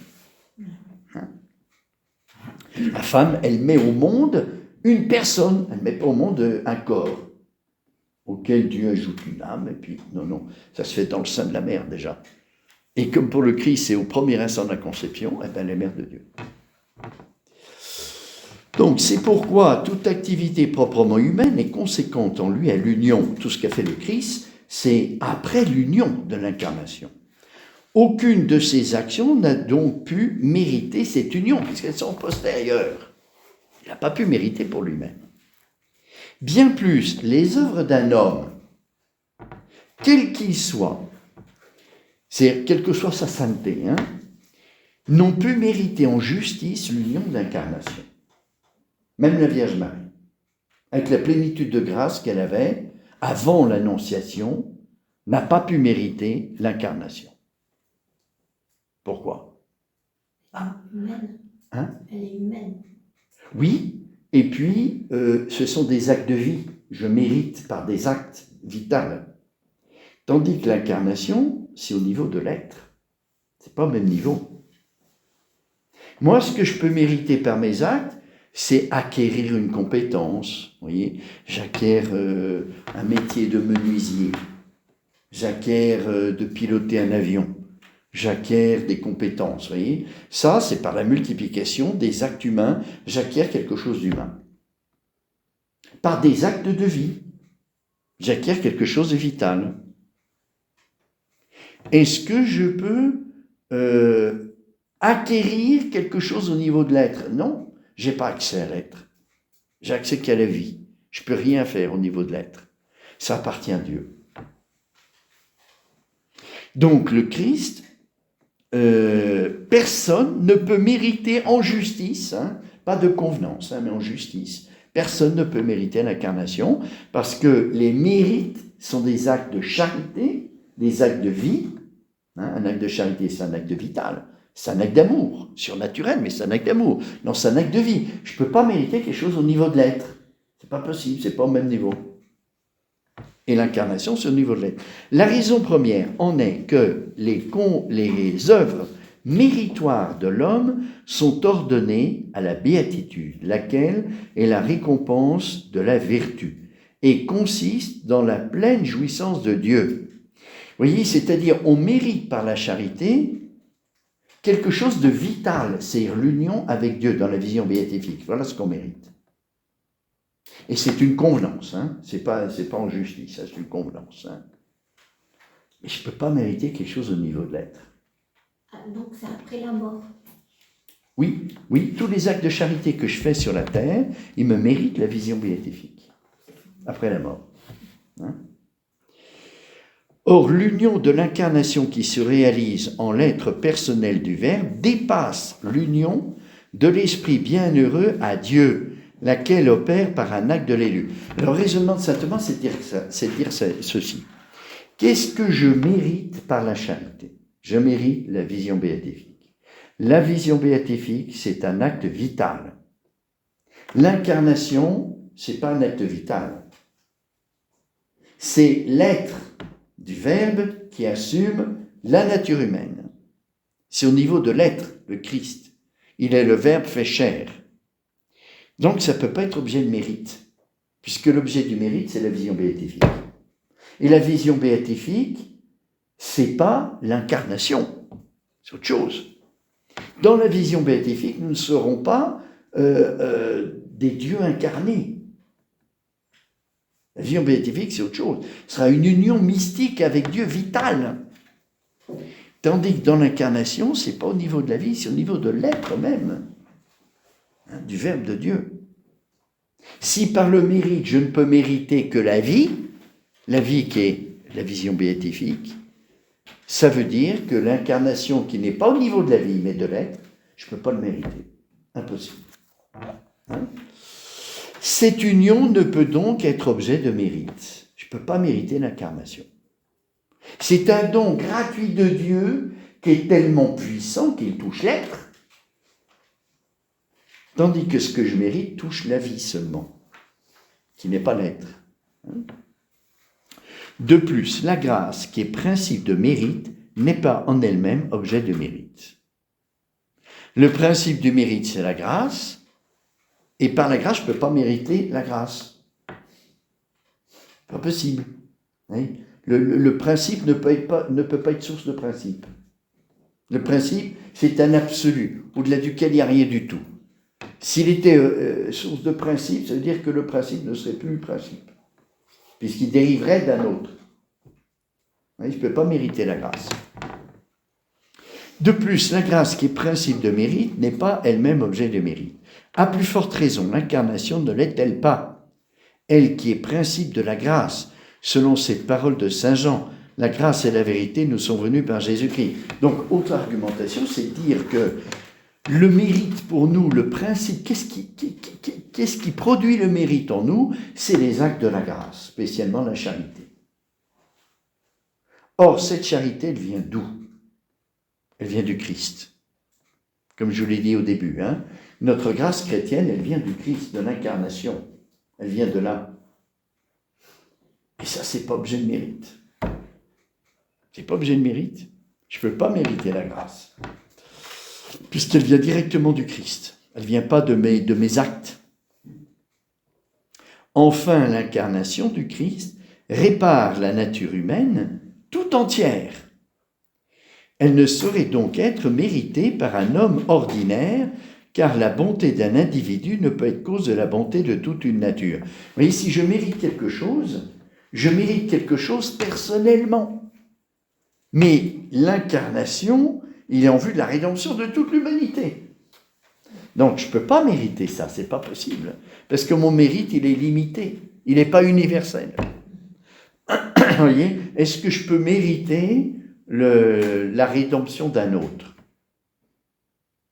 La femme, elle met au monde une personne, elle ne met pas au monde un corps auquel Dieu ajoute une âme, et puis non, ça se fait dans le sein de la mère déjà. Et comme pour le Christ, c'est au premier instant de la conception, elle est mère de Dieu. Donc c'est pourquoi toute activité proprement humaine est conséquente en lui à l'union. Tout ce qu'a fait le Christ, c'est après l'union de l'incarnation. Aucune de ces actions n'a donc pu mériter cette union, puisqu'elles sont postérieures. Il n'a pas pu mériter pour lui-même. Bien plus, les œuvres d'un homme, quel qu'il soit, c'est quelle que soit sa sainteté, n'ont pu mériter en justice l'union de l'incarnation. Même la Vierge Marie, avec la plénitude de grâce qu'elle avait avant l'Annonciation, n'a pas pu mériter l'incarnation. Pourquoi? Humaine. Elle est humaine. Oui, et puis ce sont des actes de vie. Je mérite par des actes vitaux. Tandis que l'incarnation, c'est au niveau de l'être. C'est pas au même niveau. Moi, ce que je peux mériter par mes actes, c'est acquérir une compétence. Vous voyez, j'acquiers un métier de menuisier. J'acquiers de piloter un avion. J'acquiers des compétences, vous voyez. Ça, c'est par la multiplication des actes humains, j'acquiers quelque chose d'humain. Par des actes de vie, j'acquiers quelque chose de vital. Est-ce que je peux acquérir quelque chose au niveau de l'être? Non, je n'ai pas accès à l'être. J'ai accès qu'à la vie. Je ne peux rien faire au niveau de l'être. Ça appartient à Dieu. Donc le Christ, personne ne peut mériter en justice, pas de convenance, mais en justice, personne ne peut mériter l'incarnation parce que les mérites sont des actes de charité, des actes de vie. Un acte de charité, c'est un acte vital, c'est un acte d'amour, surnaturel, mais c'est un acte d'amour. Non, c'est un acte de vie. Je ne peux pas mériter quelque chose au niveau de l'être. C'est pas possible, c'est pas au même niveau. Et l'incarnation, c'est au niveau de l'être. La raison première en est que les œuvres méritoires de l'homme sont ordonnées à la béatitude, laquelle est la récompense de la vertu, et consiste dans la pleine jouissance de Dieu. Vous voyez, c'est-à-dire, on mérite par la charité quelque chose de vital, c'est-à-dire l'union avec Dieu dans la vision béatifique. Voilà ce qu'on mérite. Et c'est une convenance, c'est pas en justice, c'est une convenance. Mais je ne peux pas mériter quelque chose au niveau de l'être. Donc c'est après la mort. Oui, tous les actes de charité que je fais sur la terre, ils me méritent la vision béatifique, après la mort. Or, l'union de l'incarnation qui se réalise en l'être personnel du Verbe dépasse l'union de l'Esprit bienheureux à Dieu, laquelle opère par un acte de l'élu. Le raisonnement de saint Thomas, c'est de dire ceci. Qu'est-ce que je mérite par la charité? Je mérite la vision béatifique. La vision béatifique, c'est un acte vital. L'incarnation, c'est pas un acte vital. C'est l'être du Verbe qui assume la nature humaine. C'est au niveau de l'être, le Christ. Il est le Verbe fait chair. Donc ça ne peut pas être objet de mérite, puisque l'objet du mérite, c'est la vision béatifique. Et la vision béatifique, c'est pas l'incarnation, c'est autre chose. Dans la vision béatifique, nous ne serons pas des dieux incarnés. La vision béatifique, c'est autre chose. Ce sera une union mystique avec Dieu vitale. Tandis que dans l'incarnation, ce n'est pas au niveau de la vie, c'est au niveau de l'être même, hein, du Verbe de Dieu. Si par le mérite, je ne peux mériter que la vie qui est la vision béatifique, ça veut dire que l'incarnation qui n'est pas au niveau de la vie, mais de l'être, je ne peux pas le mériter. Impossible. Hein? Cette union ne peut donc être objet de mérite. Je ne peux pas mériter l'incarnation. C'est un don gratuit de Dieu qui est tellement puissant qu'il touche l'être, tandis que ce que je mérite touche la vie seulement, qui n'est pas l'être. De plus, la grâce, qui est principe de mérite, n'est pas en elle-même objet de mérite. Le principe du mérite, c'est la grâce, et par la grâce, je ne peux pas mériter la grâce. Pas possible. Oui. Le principe ne peut pas être source de principe. Le principe, c'est un absolu, au-delà duquel il n'y a rien du tout. S'il était source de principe, ça veut dire que le principe ne serait plus le principe, puisqu'il dériverait d'un autre. Oui, je ne peux pas mériter la grâce. De plus, la grâce qui est principe de mérite n'est pas elle-même objet de mérite. À plus forte raison, l'incarnation ne l'est-elle pas? Elle qui est principe de la grâce, selon cette parole de Saint Jean, la grâce et la vérité nous sont venues par Jésus-Christ. Donc, autre argumentation, c'est de dire que le mérite pour nous, le principe, qu'est-ce qui produit le mérite en nous? C'est les actes de la grâce, spécialement la charité. Or, cette charité, elle vient d'où? Elle vient du Christ. Comme je vous l'ai dit au début, hein, notre grâce chrétienne, elle vient du Christ, de l'incarnation. Elle vient de là. Et ça, c'est pas objet de mérite. C'est pas objet de mérite. Je ne peux pas mériter la grâce. Puisqu'elle vient directement du Christ. Elle ne vient pas de mes actes. Enfin, l'incarnation du Christ répare la nature humaine tout entière. Elle ne saurait donc être méritée par un homme ordinaire, car la bonté d'un individu ne peut être cause de la bonté de toute une nature. Vous voyez, si je mérite quelque chose personnellement. Mais l'incarnation, il est en vue de la rédemption de toute l'humanité. Donc, je ne peux pas mériter ça, c'est pas possible. Parce que mon mérite, il est limité. Il n'est pas universel. Vous voyez, est-ce que je peux mériter la rédemption d'un autre?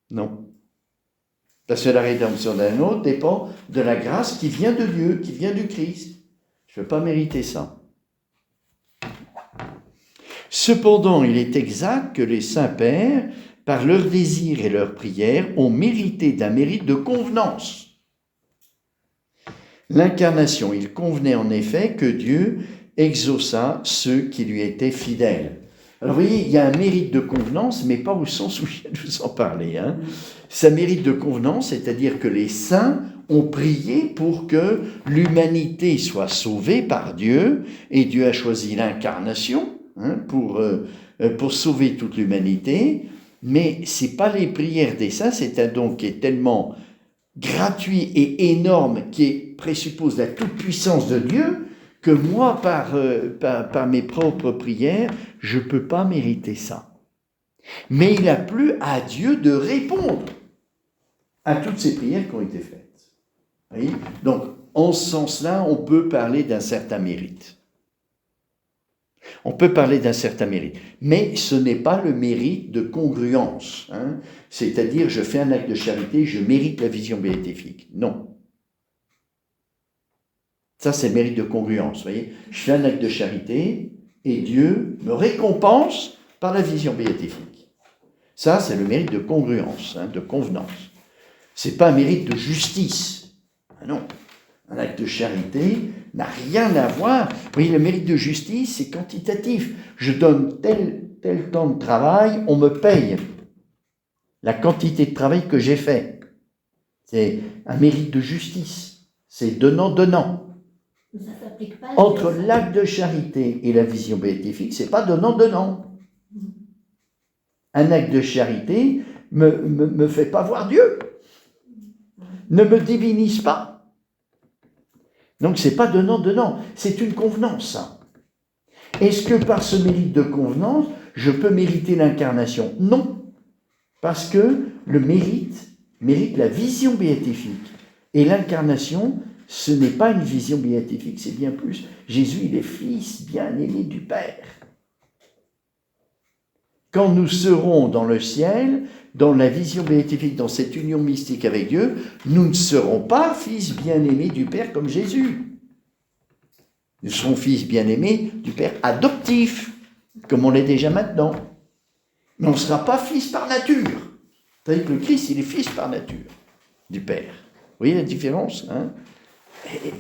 Non. Parce que la rédemption d'un autre dépend de la grâce qui vient de Dieu, qui vient du Christ. Je ne peux pas mériter ça. Cependant, il est exact que les saints pères, par leurs désirs et leurs prières, ont mérité d'un mérite de convenance. L'incarnation, il convenait en effet que Dieu exauça ceux qui lui étaient fidèles. Alors vous voyez, il y a un mérite de convenance, mais pas au sens où je viens de vous en parler. Hein. Ça mérite de convenance, c'est-à-dire que les saints ont prié pour que l'humanité soit sauvée par Dieu, et Dieu a choisi l'incarnation pour sauver toute l'humanité, mais ce n'est pas les prières des saints, c'est un don qui est tellement gratuit et énorme, qui présuppose la toute-puissance de Dieu, que moi, par mes propres prières, je ne peux pas mériter ça. Mais il a plu à Dieu de répondre à toutes ces prières qui ont été faites. Vous voyez ? Donc, en ce sens-là, on peut parler d'un certain mérite. On peut parler d'un certain mérite. Mais ce n'est pas le mérite de congruence. Hein ? C'est-à-dire, je fais un acte de charité, je mérite la vision béatifique. Non. Ça, c'est le mérite de congruence. Vous voyez ? Je fais un acte de charité et Dieu me récompense par la vision béatifique. Ça, c'est le mérite de congruence, de convenance. Ce n'est pas un mérite de justice. Non. Un acte de charité n'a rien à voir. Vous voyez, le mérite de justice, c'est quantitatif. Je donne tel temps de travail, on me paye la quantité de travail que j'ai fait. C'est un mérite de justice. C'est donnant-donnant. Ça s'applique pas Entre l'acte de charité et la vision béatifique, c'est pas donnant-donnant. Un acte de charité me fait pas voir Dieu. Ne me divinise pas. Donc c'est pas donnant-donnant, c'est une convenance. Ça. Est-ce que par ce mérite de convenance, je peux mériter l'incarnation. Non, parce que le mérite la vision béatifique. Et l'incarnation, ce n'est pas une vision béatifique, c'est bien plus. Jésus, il est fils bien-aimé du Père. Quand nous serons dans le ciel, dans la vision béatifique, dans cette union mystique avec Dieu, nous ne serons pas fils bien-aimés du Père comme Jésus. Nous serons fils bien-aimés du Père adoptif, comme on l'est déjà maintenant. Mais on ne sera pas fils par nature. C'est-à-dire que le Christ, il est fils par nature du Père. Vous voyez la différence, hein?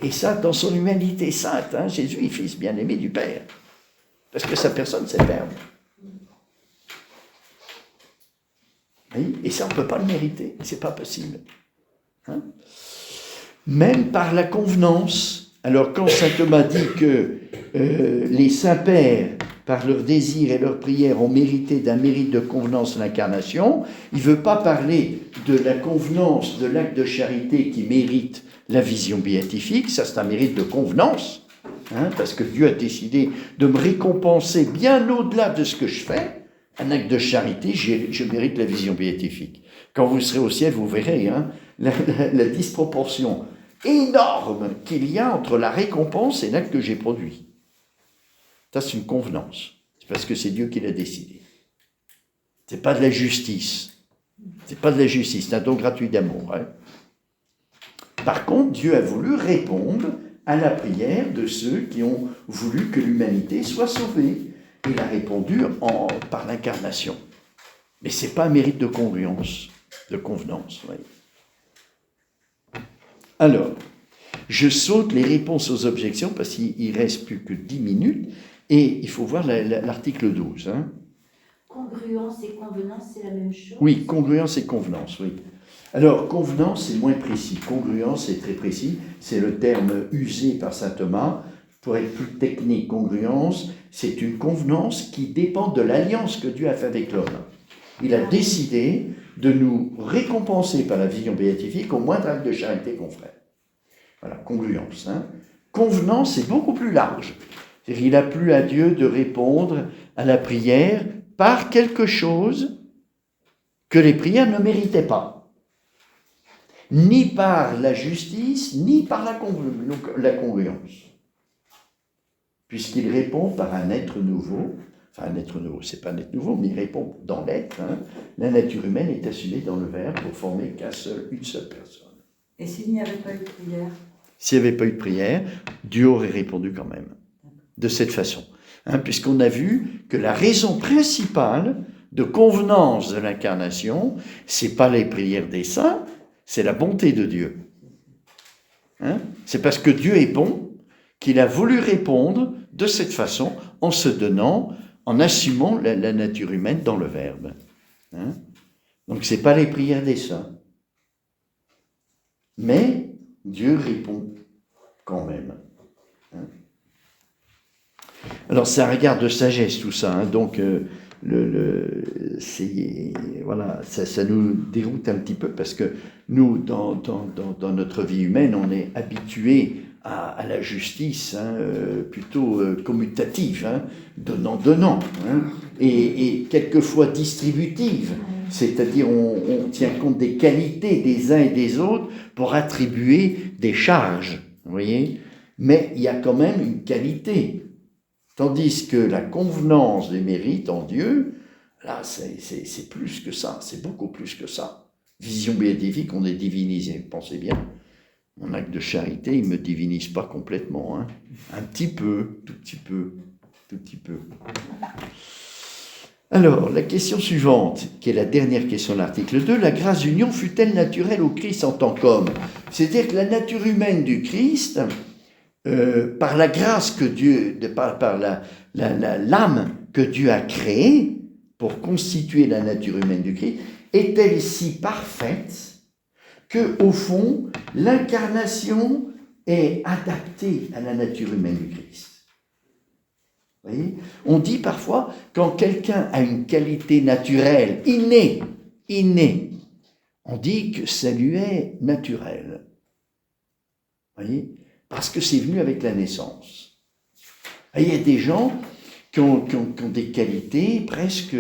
Et ça, dans son humanité sainte, hein, Jésus est fils bien-aimé du Père. Parce que sa personne, c'est le Verbe. Oui, et ça, on ne peut pas le mériter, c'est pas possible. Hein? Même par la convenance. Alors, quand saint Thomas dit que les saints-pères, par leur désir et leur prière, ont mérité d'un mérite de convenance l'incarnation, il ne veut pas parler de la convenance de l'acte de charité qui mérite la vision béatifique, ça c'est un mérite de convenance, hein, parce que Dieu a décidé de me récompenser bien au-delà de ce que je fais. Un acte de charité, je mérite la vision béatifique. Quand vous serez au ciel, vous verrez hein, la disproportion énorme qu'il y a entre la récompense et l'acte que j'ai produit. Ça, c'est une convenance. C'est parce que c'est Dieu qui l'a décidé. C'est pas de la justice. C'est pas de la justice, c'est un don gratuit d'amour. Hein. Par contre, Dieu a voulu répondre à la prière de ceux qui ont voulu que l'humanité soit sauvée. Il a répondu par l'incarnation. Mais ce n'est pas un mérite de congruence, de convenance. Oui. Alors, je saute les réponses aux objections parce qu'il ne reste plus que 10 minutes et il faut voir l'article 12. Hein. Congruence et convenance, c'est la même chose? Oui, congruence et convenance, oui. Alors, convenance, c'est moins précis. Congruence, c'est très précis. C'est le terme usé par saint Thomas. Pour être plus technique, congruence, c'est une convenance qui dépend de l'alliance que Dieu a faite avec l'homme. Il a décidé de nous récompenser par la vision béatifique au moindre acte de charité qu'on ferait. Voilà, congruence. Hein. Convenance, c'est beaucoup plus large. C'est-à-dire qu'il a plu à Dieu de répondre à la prière par quelque chose que les prières ne méritaient pas. Ni par la justice, ni par la congruence. Puisqu'il répond par un être nouveau, enfin un être nouveau, c'est pas un être nouveau, mais il répond dans l'être. Hein, la nature humaine est assumée dans le Verbe pour former une seule personne. Et s'il n'y avait pas eu de prière? S'il n'y avait pas eu de prière, Dieu aurait répondu quand même, de cette façon. Hein, puisqu'on a vu que la raison principale de convenance de l'incarnation, c'est pas les prières des saints, c'est la bonté de Dieu. Hein, c'est parce que Dieu est bon qu'il a voulu répondre de cette façon, en se donnant, en assumant la nature humaine dans le Verbe. Hein? Donc, ce n'est pas les prières des saints. Mais Dieu répond quand même. Hein? Alors, c'est un regard de sagesse, tout ça. Hein? Donc, voilà, ça nous déroute un petit peu, parce que nous, dans notre vie humaine, on est habitués à la justice, hein, plutôt commutative, hein, donnant, hein, et quelquefois distributive, c'est-à-dire on tient compte des qualités des uns et des autres pour attribuer des charges, vous voyez, mais il y a quand même une qualité, tandis que la convenance des mérites en Dieu, là c'est plus que ça, c'est beaucoup plus que ça. Vision béatifique, on est divinisé, pensez bien. Mon acte de charité, il ne me divinise pas complètement. Hein. Un petit peu, tout petit peu. Alors, la question suivante, qui est la dernière question de l'article 2, la grâce d'union fut-elle naturelle au Christ en tant qu'homme? C'est-à-dire que la nature humaine du Christ, par la grâce que Dieu, par l'âme que Dieu a créée pour constituer la nature humaine du Christ, est-elle si parfaite que, au fond, l'incarnation est adaptée à la nature humaine du Christ. Vous voyez ? On dit parfois, quand quelqu'un a une qualité naturelle, innée, on dit que ça lui est naturel. Vous voyez ? Parce que c'est venu avec la naissance. Il y a des gens qui ont des qualités presque,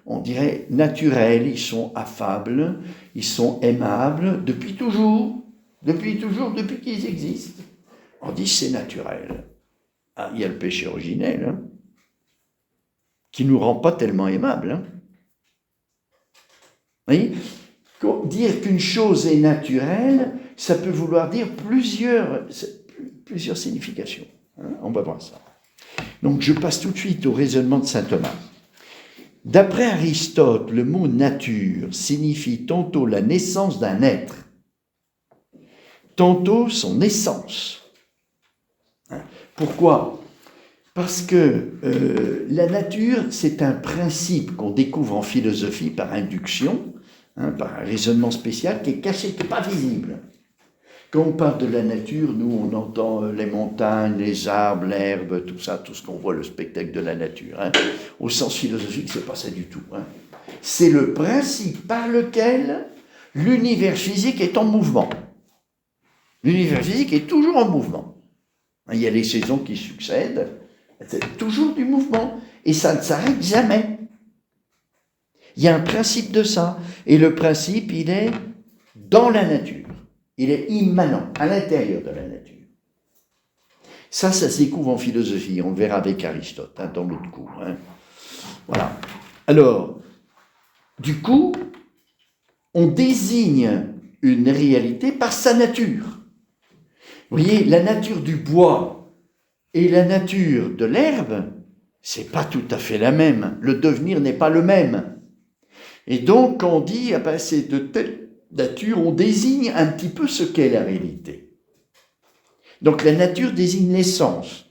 on dirait, naturelles. Ils sont affables, ils sont aimables depuis toujours, depuis qu'ils existent. On dit c'est naturel. Ah, il y a le péché originel, hein, qui ne nous rend pas tellement aimables. Hein. Vous voyez ? Dire qu'une chose est naturelle, ça peut vouloir dire plusieurs significations. Hein. On va voir ça. Donc je passe tout de suite au raisonnement de saint Thomas. D'après Aristote, le mot nature signifie tantôt la naissance d'un être, tantôt son essence. Pourquoi ? Parce que la nature, c'est un principe qu'on découvre en philosophie par induction, par un raisonnement spécial qui est caché, qui n'est pas visible. Quand on parle de la nature, nous, on entend les montagnes, les arbres, l'herbe, tout ça, tout ce qu'on voit, le spectacle de la nature. Hein. Au sens philosophique, c'est pas ça du tout. Hein. C'est le principe par lequel l'univers physique est en mouvement. L'univers physique est toujours en mouvement. Il y a les saisons qui succèdent, c'est toujours du mouvement, et ça ne s'arrête jamais. Il y a un principe de ça, et le principe, il est dans la nature. Il est immanent, à l'intérieur de la nature. Ça se découvre en philosophie, on le verra avec Aristote, hein, dans l'autre cours. Hein. Voilà. Alors, du coup, on désigne une réalité par sa nature. Vous voyez, la nature du bois et la nature de l'herbe, c'est pas tout à fait la même. Le devenir n'est pas le même. Et donc, quand on dit, ah ben, c'est de telle nature, on désigne un petit peu ce qu'est la réalité. Donc la nature désigne l'essence.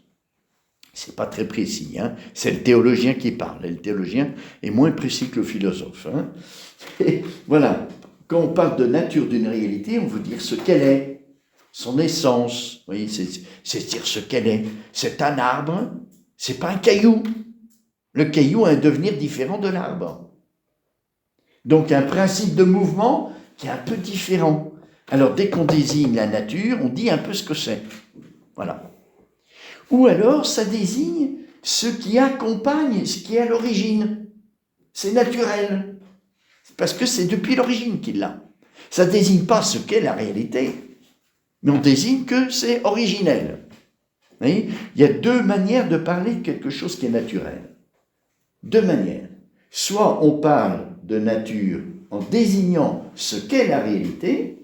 C'est pas très précis, hein. C'est le théologien qui parle. Et le théologien est moins précis que le philosophe. Hein. Et voilà, quand on parle de nature d'une réalité, on veut dire ce qu'elle est, son essence. Vous voyez, c'est dire ce qu'elle est. C'est un arbre, c'est pas un caillou. Le caillou a un devenir différent de l'arbre. Donc un principe de mouvement qui est un peu différent. Alors, dès qu'on désigne la nature, on dit un peu ce que c'est. Voilà. Ou alors, ça désigne ce qui accompagne, ce qui est à l'origine. C'est naturel. Parce que c'est depuis l'origine qu'il l'a. Ça ne désigne pas ce qu'est la réalité, mais on désigne que c'est originel. Vous voyez ? Il y a deux manières de parler de quelque chose qui est naturel. Deux manières. Soit on parle de nature en désignant ce qu'est la réalité,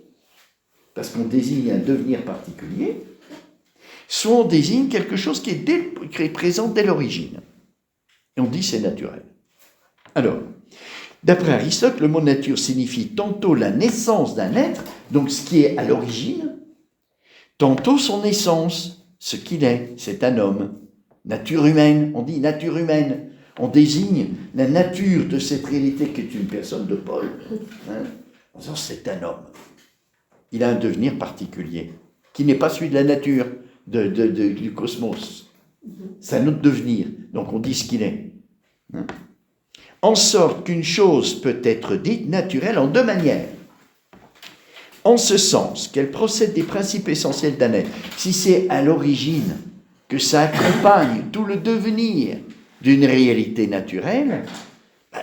parce qu'on désigne un devenir particulier, soit on désigne quelque chose qui est présent dès l'origine. Et on dit c'est naturel. Alors, d'après Aristote, le mot nature signifie tantôt la naissance d'un être, donc ce qui est à l'origine, tantôt son essence, ce qu'il est, c'est un homme. Nature humaine, on dit nature humaine. On désigne la nature de cette réalité qui est une personne de Paul. Hein, en disant c'est un homme. Il a un devenir particulier, qui n'est pas celui de la nature, du cosmos. C'est un autre devenir. Donc on dit ce qu'il est. Hein. En sorte qu'une chose peut être dite naturelle en deux manières. En ce sens qu'elle procède des principes essentiels d'un être. Si c'est à l'origine que ça accompagne tout le devenir d'une réalité naturelle,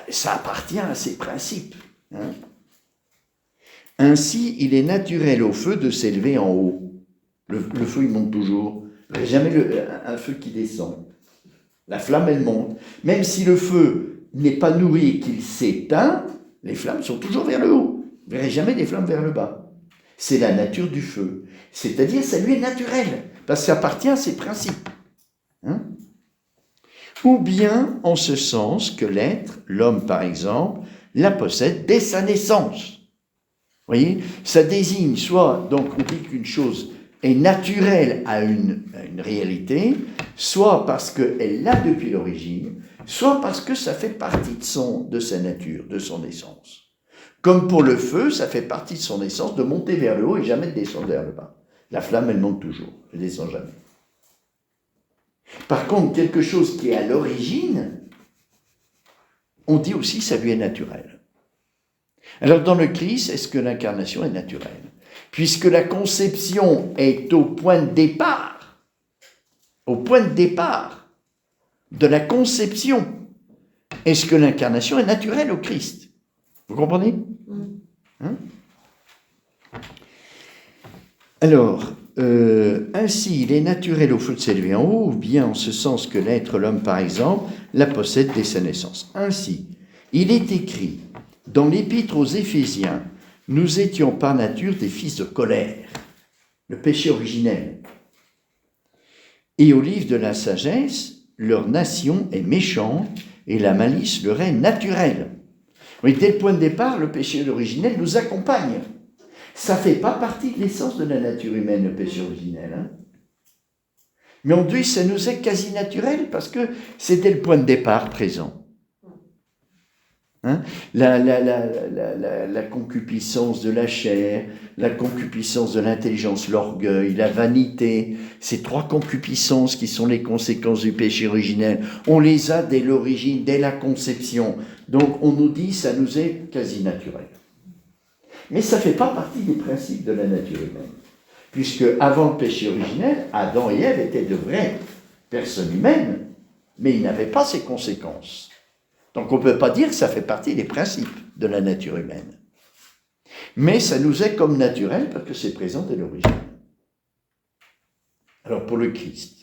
ça appartient à ces principes. Hein. Ainsi, il est naturel au feu de s'élever en haut. Le feu, il monte toujours. Il n'y a jamais un feu qui descend. La flamme, elle monte. Même si le feu n'est pas nourri et qu'il s'éteint, les flammes sont toujours vers le haut. Vous ne verrez jamais des flammes vers le bas. C'est la nature du feu. C'est-à-dire, ça lui est naturel, parce que ça appartient à ses principes. Hein? Ou bien en ce sens que l'être, l'homme par exemple, la possède dès sa naissance. Vous voyez, ça désigne soit, donc on dit qu'une chose est naturelle à une réalité, soit parce qu'elle l'a depuis l'origine, soit parce que ça fait partie de sa nature, de son essence. Comme pour le feu, ça fait partie de son essence de monter vers le haut et jamais de descendre vers le bas. La flamme, elle monte toujours, elle ne descend jamais. Par contre, quelque chose qui est à l'origine, on dit aussi que ça lui est naturel. Alors dans le Christ, est-ce que l'incarnation est naturelle ? Puisque la conception est au point de départ, de la conception. Est-ce que l'incarnation est naturelle au Christ? Vous comprenez? Hein? Alors, ainsi, il est naturel au flot de s'élever en haut, ou bien en ce sens que l'être, l'homme par exemple, la possède dès sa naissance. Ainsi, il est écrit dans l'épître aux Éphésiens, nous étions par nature des fils de colère, le péché originel. Et au livre de la sagesse, leur nation est méchante et la malice leur est naturelle. Oui, dès le point de départ, le péché originel nous accompagne. Ça ne fait pas partie de l'essence de la nature humaine, le péché originel. Hein. Mais on dit que ça nous est quasi naturel parce que c'était le point de départ présent. Hein? La concupiscence de la chair, la concupiscence de l'intelligence, l'orgueil, la vanité, ces trois concupiscences qui sont les conséquences du péché originel, on les a dès l'origine, dès la conception. Donc on nous dit que ça nous est quasi naturel. Mais ça ne fait pas partie des principes de la nature humaine. Puisque avant le péché originel, Adam et Ève étaient de vraies personnes humaines, mais ils n'avaient pas ces conséquences. Donc on ne peut pas dire que ça fait partie des principes de la nature humaine. Mais ça nous est comme naturel parce que c'est présent dès l'origine. Alors pour le Christ,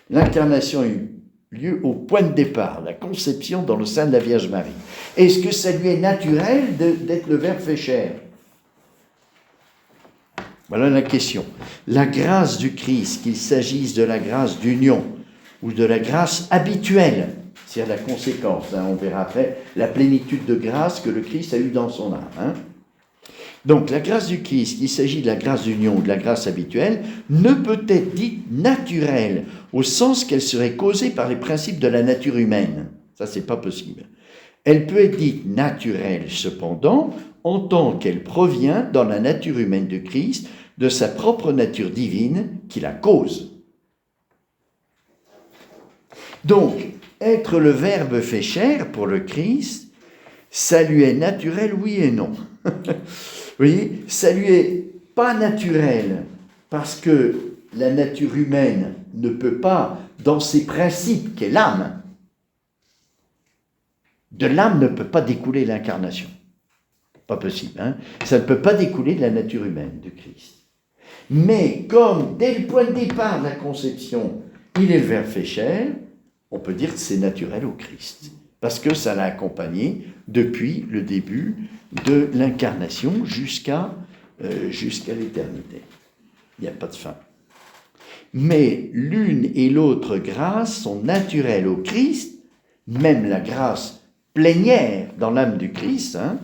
l'incarnation a eu lieu au point de départ, la conception dans le sein de la Vierge Marie. Est-ce que ça lui est naturel d'être le Verbe fait chair? Voilà la question. La grâce du Christ, qu'il s'agisse de la grâce d'union ou de la grâce habituelle, c'est la conséquence, hein, on verra après, la plénitude de grâce que le Christ a eue dans son âme. Hein. Donc la grâce du Christ, qu'il s'agit de la grâce d'union ou de la grâce habituelle, ne peut être dite naturelle, au sens qu'elle serait causée par les principes de la nature humaine. Ça, c'est pas possible. Elle peut être dite naturelle, cependant, en tant qu'elle provient dans la nature humaine de Christ, de sa propre nature divine qui la cause. Donc, être le Verbe fait chair pour le Christ, ça lui est naturel, oui et non. Vous voyez, ça lui est pas naturel parce que la nature humaine ne peut pas, dans ses principes qu'est l'âme, de l'âme ne peut pas découler l'incarnation. Pas possible, hein? Ça ne peut pas découler de la nature humaine de Christ. Mais comme dès le point de départ de la conception, il est le Verbe fait chair, on peut dire que c'est naturel au Christ, parce que ça l'a accompagné depuis le début de l'incarnation jusqu'à l'éternité. Il n'y a pas de fin. Mais l'une et l'autre grâce sont naturelles au Christ, même la grâce plénière dans l'âme du Christ, hein,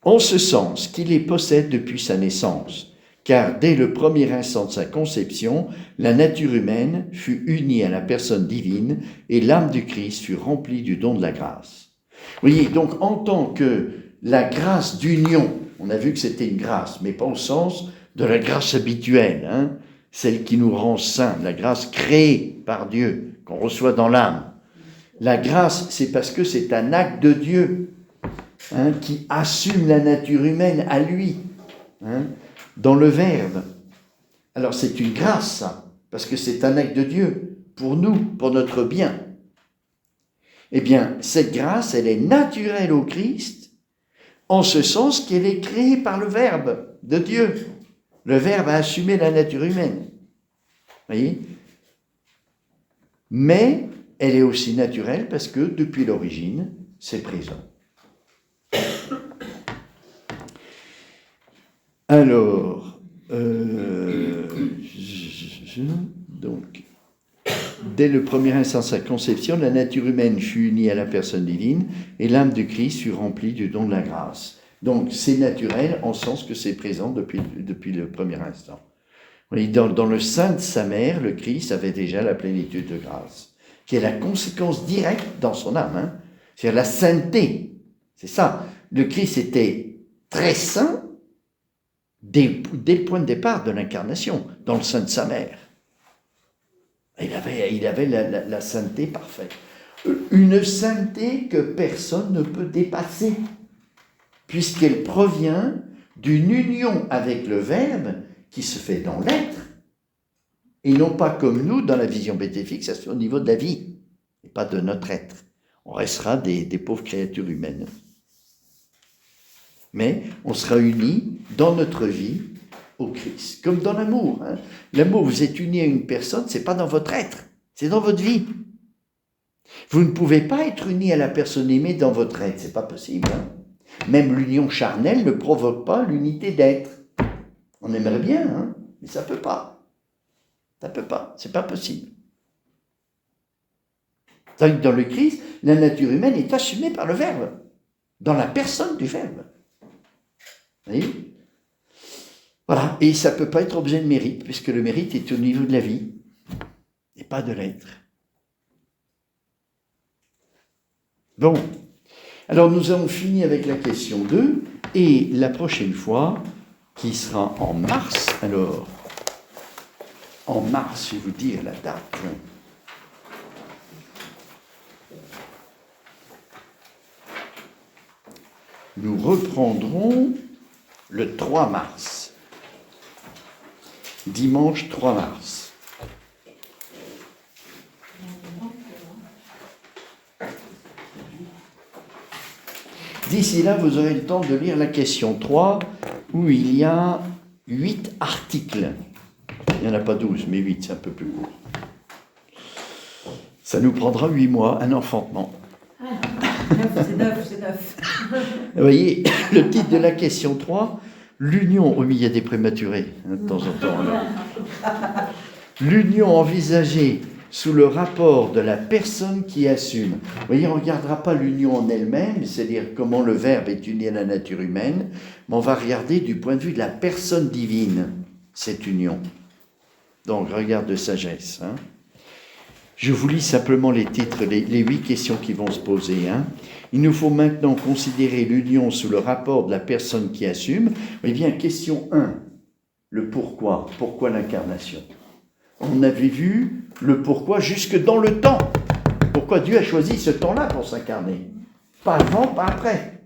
en ce sens qu'il les possède depuis sa naissance. Car dès le premier instant de sa conception, la nature humaine fut unie à la personne divine et l'âme du Christ fut remplie du don de la grâce. Vous voyez, donc en tant que la grâce d'union, on a vu que c'était une grâce, mais pas au sens de la grâce habituelle, hein, celle qui nous rend saints, la grâce créée par Dieu, qu'on reçoit dans l'âme. La grâce, c'est parce que c'est un acte de Dieu, hein, qui assume la nature humaine à lui, hein, dans le Verbe. Alors c'est une grâce, ça, parce que c'est un acte de Dieu, pour nous, pour notre bien. Eh bien, cette grâce, elle est naturelle au Christ, en ce sens qu'elle est créée par le Verbe de Dieu. Le Verbe a assumé la nature humaine. Voyez ? Mais elle est aussi naturelle parce que, depuis l'origine, c'est présent. Alors, donc, dès le premier instant de sa conception, la nature humaine fut unie à la personne divine et l'âme du Christ fut remplie du don de la grâce. Donc, c'est naturel en sens que c'est présent depuis le premier instant. Dans le sein de sa mère, le Christ avait déjà la plénitude de grâce, qui est la conséquence directe dans son âme, hein, c'est-à-dire la sainteté. C'est ça. Le Christ était très saint dès le point de départ de l'incarnation, dans le sein de sa mère. Il avait la sainteté parfaite. Une sainteté que personne ne peut dépasser, puisqu'elle provient d'une union avec le Verbe qui se fait dans l'être Et non pas comme nous, dans la vision béatifique, ça se fait au niveau de la vie, et pas de notre être. On restera des pauvres créatures humaines. Mais on sera unis dans notre vie au Christ, comme dans l'amour. Hein. L'amour, vous êtes unis à une personne, c'est pas dans votre être, c'est dans votre vie. Vous ne pouvez pas être unis à la personne aimée dans votre être, c'est pas possible. Hein. Même l'union charnelle ne provoque pas l'unité d'être. On aimerait bien, hein, mais ça peut pas. Ça peut pas, c'est pas possible. Tandis que dans le Christ, la nature humaine est assumée par le Verbe, dans la personne du Verbe. Vous voyez ? Voilà, et ça ne peut pas être objet de mérite, puisque le mérite est au niveau de la vie, et pas de l'être. Bon, alors nous avons fini avec la question 2, et la prochaine fois, qui sera en mars, alors, en mars, je vais vous dire la date. Nous reprendrons le 3 mars. Dimanche 3 mars. D'ici là, vous aurez le temps de lire la question 3, où il y a 8 articles. Il n'y en a pas 12, mais 8, c'est un peu plus court. Ça nous prendra 8 mois, un enfantement. C'est neuf. Vous voyez, le titre de la question 3, l'union, oui, il y a des prématurés, hein, de temps en temps. Là. L'union envisagée sous le rapport de la personne qui assume. Vous voyez, on ne regardera pas l'union en elle-même, c'est-à-dire comment le Verbe est uni à la nature humaine, mais on va regarder du point de vue de la personne divine, cette union. Donc, regard de sagesse. Hein. Je vous lis simplement les titres, les 8 questions qui vont se poser. Hein. Il nous faut maintenant considérer l'union sous le rapport de la personne qui assume. Eh bien, question 1, le pourquoi. Pourquoi l'incarnation ? On avait vu le pourquoi jusque dans le temps. Pourquoi Dieu a choisi ce temps-là pour s'incarner ? Pas avant, pas après.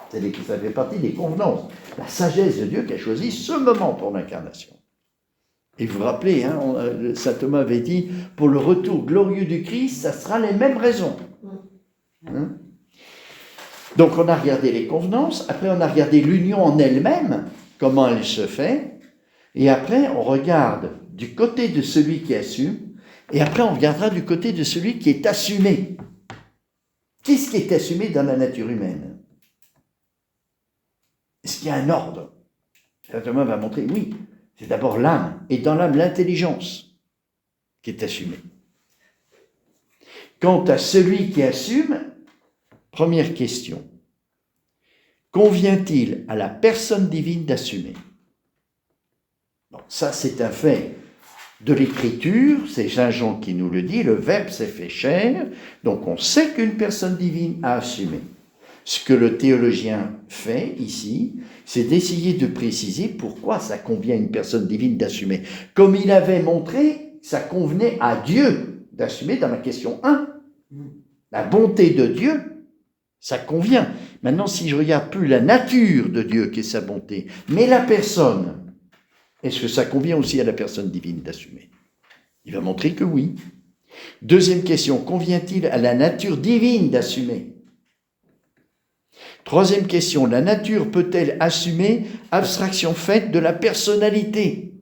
C'est-à-dire que ça fait partie des convenances. La sagesse de Dieu qui a choisi ce moment pour l'incarnation. Et vous vous rappelez, hein, saint Thomas avait dit, pour le retour glorieux du Christ, ça sera les mêmes raisons. Hein? Donc on a regardé les convenances, après on a regardé l'union en elle-même, comment elle se fait, et après on regarde du côté de celui qui assume, et après on regardera du côté de celui qui est assumé. Qu'est-ce qui est assumé dans la nature humaine ? Est-ce qu'il y a un ordre ? Saint Thomas va montrer, oui. C'est d'abord l'âme, et dans l'âme, l'intelligence qui est assumée. Quant à celui qui assume, première question, convient-il à la personne divine d'assumer ? Bon, ça, c'est un fait de l'Écriture, c'est Saint Jean qui nous le dit, le Verbe s'est fait chair, donc on sait qu'une personne divine a assumé. Ce que le théologien fait ici, c'est d'essayer de préciser pourquoi ça convient à une personne divine d'assumer. Comme il avait montré, ça convenait à Dieu d'assumer dans la question 1. La bonté de Dieu, ça convient. Maintenant, si je regarde plus la nature de Dieu qui est sa bonté, mais la personne, est-ce que ça convient aussi à la personne divine d'assumer ? Il va montrer que oui. Deuxième question, convient-il à la nature divine d'assumer ? Troisième question, la nature peut-elle assumer abstraction faite de la personnalité ?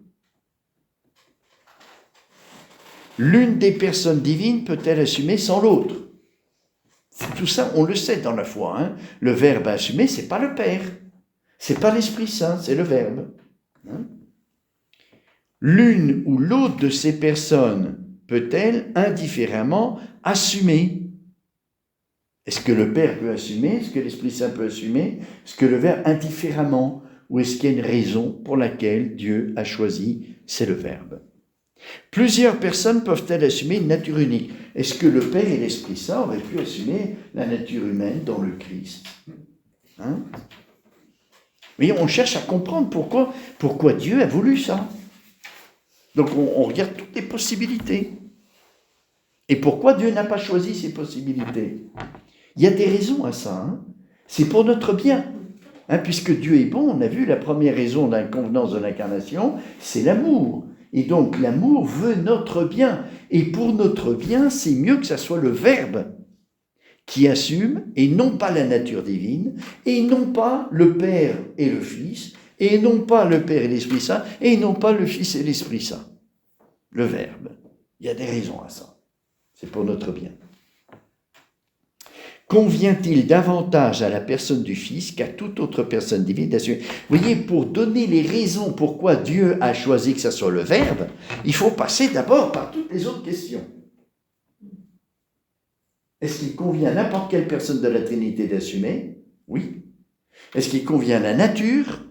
L'une des personnes divines peut-elle assumer sans l'autre ? Tout ça, on le sait dans la foi. Hein. Le Verbe à assumer, ce n'est pas le Père, ce n'est pas l'Esprit Saint, c'est le Verbe. Hein. L'une ou l'autre de ces personnes peut-elle indifféremment assumer ? Est-ce que le Père peut assumer ? Est-ce que l'Esprit Saint peut assumer ? Est-ce que le Verbe indifféremment ? Ou est-ce qu'il y a une raison pour laquelle Dieu a choisi ? C'est le Verbe. Plusieurs personnes peuvent-elles assumer une nature unique ? Est-ce que le Père et l'Esprit Saint auraient pu assumer la nature humaine dans le Christ ? Hein ? Mais on cherche à comprendre pourquoi Dieu a voulu ça. Donc on regarde toutes les possibilités. Et pourquoi Dieu n'a pas choisi ces possibilités ? Il y a des raisons à ça. Hein. C'est pour notre bien. Hein, puisque Dieu est bon, on a vu la première raison d'inconvenance de l'incarnation, c'est l'amour. Et donc l'amour veut notre bien. Et pour notre bien, c'est mieux que ça soit le Verbe qui assume, et non pas la nature divine, et non pas le Père et le Fils, et non pas le Père et l'Esprit Saint, et non pas le Fils et l'Esprit Saint. Le Verbe. Il y a des raisons à ça. C'est pour notre bien. Convient-il davantage à la personne du Fils qu'à toute autre personne divine d'assumer? Vous voyez, pour donner les raisons pourquoi Dieu a choisi que ça soit le Verbe, il faut passer d'abord par toutes les autres questions. Est-ce qu'il convient à n'importe quelle personne de la Trinité d'assumer? Oui. Est-ce qu'il convient à la nature?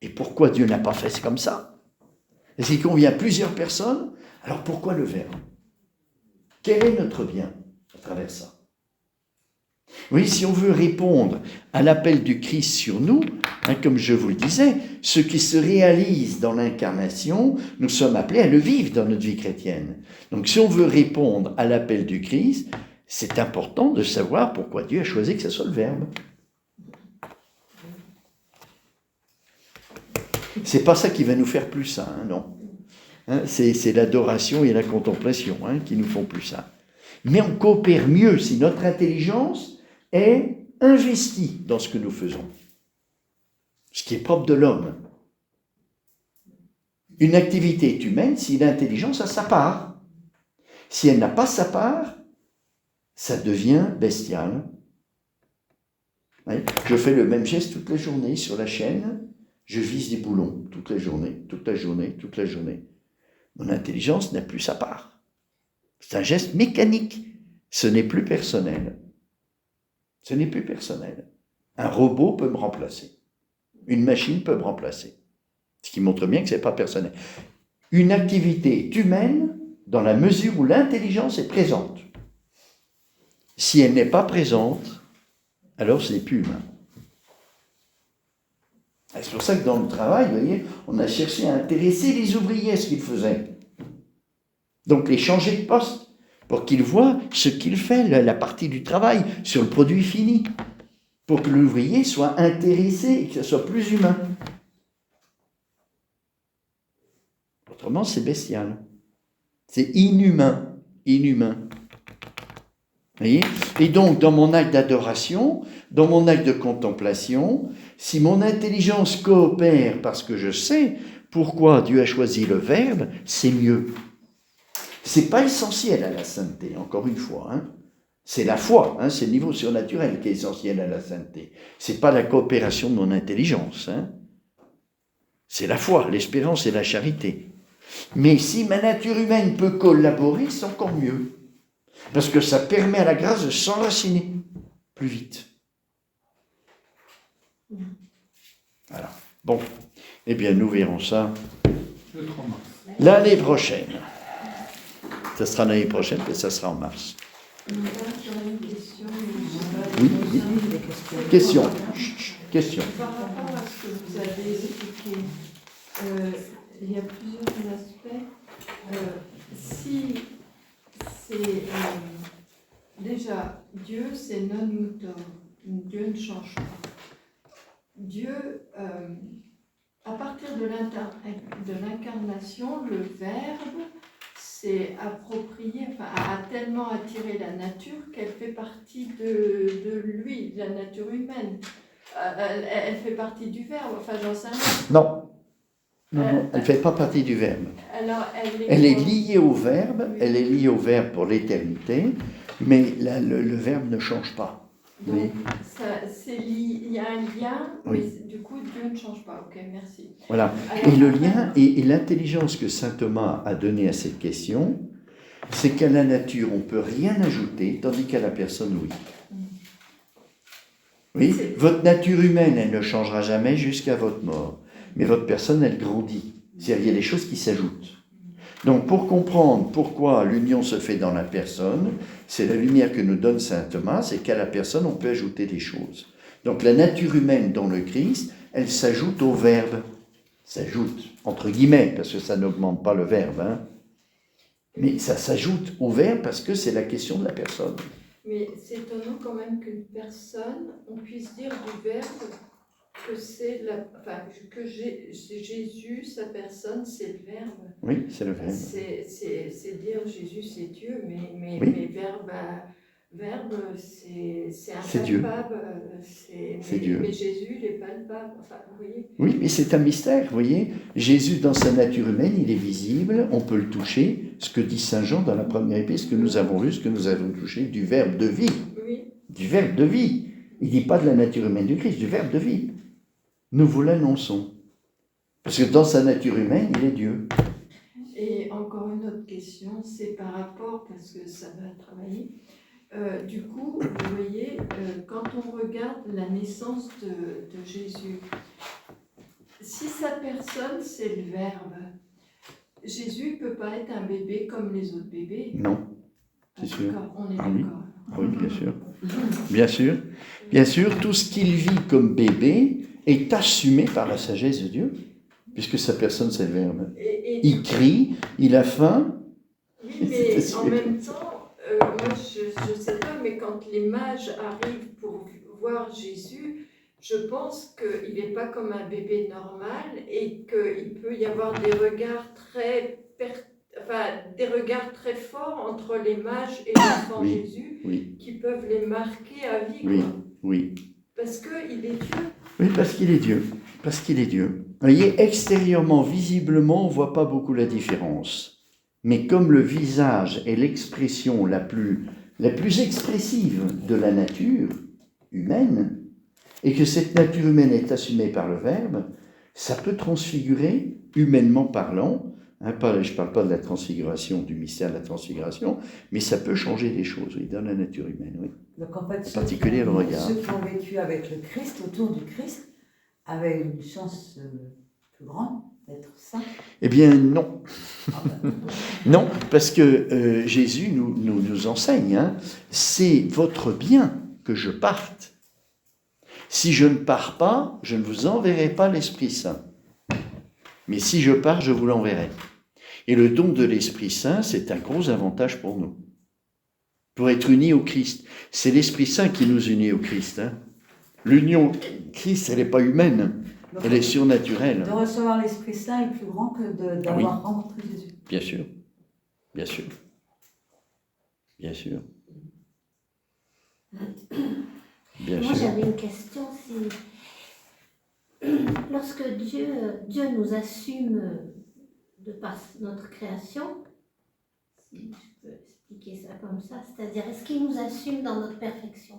Et pourquoi Dieu n'a pas fait comme ça? Est-ce qu'il convient à plusieurs personnes? Alors pourquoi le Verbe? Quel est notre bien à travers ça? Oui, si on veut répondre à l'appel du Christ sur nous, comme je vous le disais, ce qui se réalise dans l'incarnation, nous sommes appelés à le vivre dans notre vie chrétienne. Donc si on veut répondre à l'appel du Christ, c'est important de savoir pourquoi Dieu a choisi que ce soit le Verbe. C'est pas ça qui va nous faire plus saints, non. C'est l'adoration et la contemplation qui nous font plus saints. Mais on coopère mieux si notre intelligence est investie dans ce que nous faisons. Ce qui est propre de l'homme. Une activité est humaine si l'intelligence a sa part. Si elle n'a pas sa part, ça devient bestial. Oui. Je fais le même geste toute la journée sur la chaîne, je vise des boulons toute la journée. Mon intelligence n'a plus sa part. C'est un geste mécanique. Ce n'est plus personnel. Un robot peut me remplacer. Une machine peut me remplacer. Ce qui montre bien que ce n'est pas personnel. Une activité est humaine dans la mesure où l'intelligence est présente. Si elle n'est pas présente, alors ce n'est plus humain. C'est pour ça que dans le travail, vous voyez, on a cherché à intéresser les ouvriers à ce qu'ils faisaient. Donc les changer de poste pour qu'ils voient ce qu'il fait, la partie du travail, sur le produit fini, pour que l'ouvrier soit intéressé et que ce soit plus humain. Autrement, c'est bestial. C'est inhumain. Voyez ? Et donc, dans mon acte d'adoration, dans mon acte de contemplation, si mon intelligence coopère parce que je sais pourquoi Dieu a choisi le Verbe, c'est mieux. C'est pas essentiel à la sainteté, encore une fois. C'est la foi, c'est le niveau surnaturel qui est essentiel à la sainteté. C'est pas la coopération de mon intelligence. C'est la foi, l'espérance et la charité. Mais si ma nature humaine peut collaborer, c'est encore mieux. Parce que ça permet à la grâce de s'enraciner plus vite. Voilà. Bon, eh bien, nous verrons ça l'année prochaine. Ça sera l'année prochaine, mais ça sera en mars. Oui. Question. Par rapport à ce que vous avez expliqué, il y a plusieurs aspects. Si c'est déjà Dieu, c'est non mutor, Dieu ne change pas. Dieu, à partir de l'incarnation, le Verbe s'est approprié, a tellement attiré la nature qu'elle fait partie de lui, de la nature humaine. Elle fait partie du Verbe, j'en sais rien. Non, elle ne fait pas partie du Verbe. Alors, elle est liée au Verbe, oui. Elle est liée au Verbe pour l'éternité, mais le Verbe ne change pas. Donc, oui. Il y a un lien, oui. Mais du coup, Dieu ne change pas. Ok, merci. Voilà. Alors, et le lien et l'intelligence que saint Thomas a donnée à cette question, c'est qu'à la nature, on ne peut rien ajouter, tandis qu'à la personne, oui. Oui, votre nature humaine, elle ne changera jamais jusqu'à votre mort. Mais votre personne, elle grandit. C'est-à-dire, il y a des choses qui s'ajoutent. Donc, pour comprendre pourquoi l'union se fait dans la personne, c'est la lumière que nous donne saint Thomas, c'est qu'à la personne, on peut ajouter des choses. Donc, la nature humaine dans le Christ, elle s'ajoute au Verbe. S'ajoute, entre guillemets, parce que ça n'augmente pas le Verbe. Mais ça s'ajoute au Verbe parce que c'est la question de la personne. Mais c'est étonnant quand même qu'une personne, on puisse dire du Verbe que c'est Jésus, sa personne, c'est le Verbe. Oui, c'est le Verbe. C'est dire Jésus, c'est Dieu, mais Oui. Verbe, c'est C'est Dieu. impalpable. C'est Dieu. Mais Jésus, il est palpable. Enfin, vous voyez. Oui, mais c'est un mystère, vous voyez. Jésus, dans sa nature humaine, il est visible, on peut le toucher. Ce que dit Saint Jean dans la première épître, ce que nous avons vu, ce que nous avons touché, du Verbe de vie. Oui. Du Verbe de vie. Il ne dit pas de la nature humaine du Christ, du Verbe de vie. Nous vous l'annonçons. Parce que dans sa nature humaine, il est Dieu. Et encore une autre question, c'est par rapport, parce que ça va travailler, du coup, vous voyez, quand on regarde la naissance de Jésus, si sa personne, c'est le Verbe, Jésus ne peut pas être un bébé comme les autres bébés. Non, c'est sûr. D'accord, on est Ah oui. d'accord. Ah oui, bien sûr. Bien sûr. Bien sûr, tout ce qu'il vit comme bébé est assumé par la sagesse de Dieu, puisque sa personne, c'est le Verbe. Il crie, il a faim. Oui, mais en même temps, moi je ne sais pas, mais quand les mages arrivent pour voir Jésus, je pense qu'il n'est pas comme un bébé normal et qu'il peut y avoir des regards des regards très forts entre les mages et l'enfant Oui, Jésus oui, qui peuvent les marquer à vie. oui, Quoi. oui. Parce qu'il est Dieu. Oui, parce qu'il est Dieu. Parce qu'il est Dieu. Vous voyez, extérieurement, visiblement, on ne voit pas beaucoup la différence. Mais comme le visage est l'expression la plus expressive de la nature humaine, et que cette nature humaine est assumée par le Verbe, ça peut transfigurer, humainement parlant, je ne parle pas de la transfiguration, du mystère de la transfiguration, mais ça peut changer des choses, oui, dans la nature humaine, oui. Donc en fait, En particulier le regard. Ceux qui ont vécu avec le Christ, autour du Christ, avaient une chance plus grande d'être saints. Eh bien, non. Ah ben, Non, parce que Jésus nous enseigne, hein, c'est votre bien que je parte. Si je ne pars pas, je ne vous enverrai pas l'Esprit Saint. Mais si je pars, je vous l'enverrai. Et le don de l'Esprit Saint, c'est un gros avantage pour nous. Pour être unis au Christ. C'est l'Esprit Saint qui nous unit au Christ. Hein. L'union Christ, elle n'est pas humaine, elle est surnaturelle. de recevoir l'Esprit Saint est plus grand que d'avoir rencontré Jésus. Bien sûr, bien sûr, bien sûr. Bien Moi, sûr. j'avais une question. Lorsque Dieu nous assume de par notre création, si je peux expliquer ça comme ça, c'est-à-dire, est-ce qu'il nous assume dans notre perfection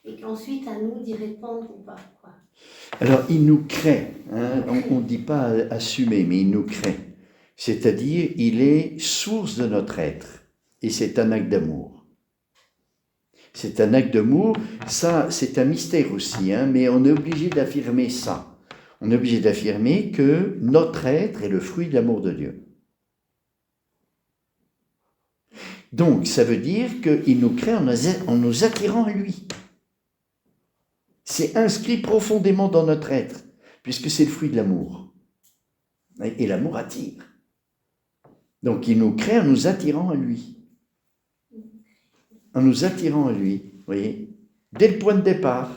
et qu'ensuite à nous d'y répondre ou pas, quoi. Alors, il nous crée, hein, on ne dit pas assumer, mais il nous crée. C'est-à-dire, il est source de notre être. Et c'est un acte d'amour. C'est un acte d'amour, ça, c'est un mystère aussi, hein, mais on est obligé d'affirmer ça. On est obligé d'affirmer que notre être est le fruit de l'amour de Dieu. Donc, ça veut dire qu'il nous crée en nous attirant à lui. C'est inscrit profondément dans notre être, puisque c'est le fruit de l'amour. Et l'amour attire. Donc, il nous crée en nous attirant à lui. En nous attirant à lui, vous voyez, dès le point de départ.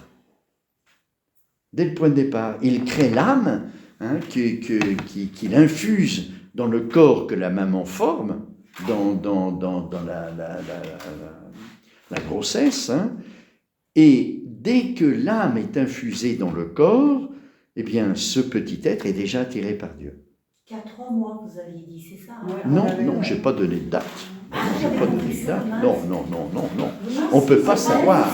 Dès le point de départ, il crée l'âme, hein, qu'il infuse dans le corps que la maman forme, dans la grossesse, hein, et dès que l'âme est infusée dans le corps, eh bien, ce petit être est déjà attiré par Dieu. Qu'à 3 mois, vous aviez dit, c'est ça? Ouais. Non, je n'ai pas donné de date. Ah, Je n'ai pas donné compris de ça, date. mince. Non. On ne peut pas savoir.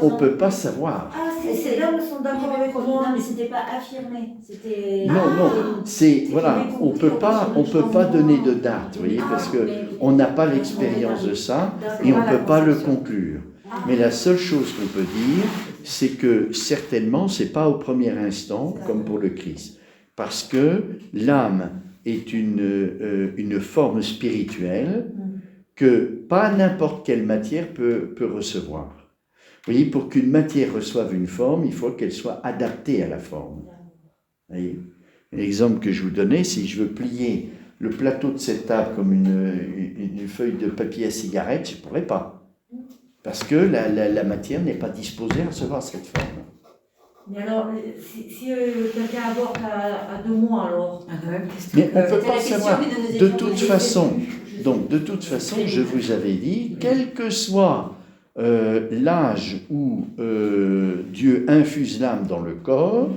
On ne peut pas savoir. Ah, ces dames sont d'accord avec moi. Non, mais c'était pas affirmé. C'était. Non, c'est voilà, on peut pas donner de date, vous voyez, parce que on n'a pas l'expérience de ça et on peut pas le conclure. Mais la seule chose qu'on peut dire, c'est que certainement, c'est pas au premier instant comme pour le Christ, parce que l'âme est une forme spirituelle que pas n'importe quelle matière peut recevoir. Vous voyez, pour qu'une matière reçoive une forme, il faut qu'elle soit adaptée à la forme. Vous voyez, l'exemple que je vous donnais, si je veux plier le plateau de cette table comme une feuille de papier à cigarette, je ne pourrais pas. Parce que la matière n'est pas disposée à recevoir cette forme. Mais alors, si quelqu'un avorte à 2 mois, alors Mais on ne peut C'était la pas question, savoir. mais nous De étions toute posés. façon, donc, de toute façon, je vous avais dit, quel que soit l'âge où Dieu infuse l'âme dans le corps,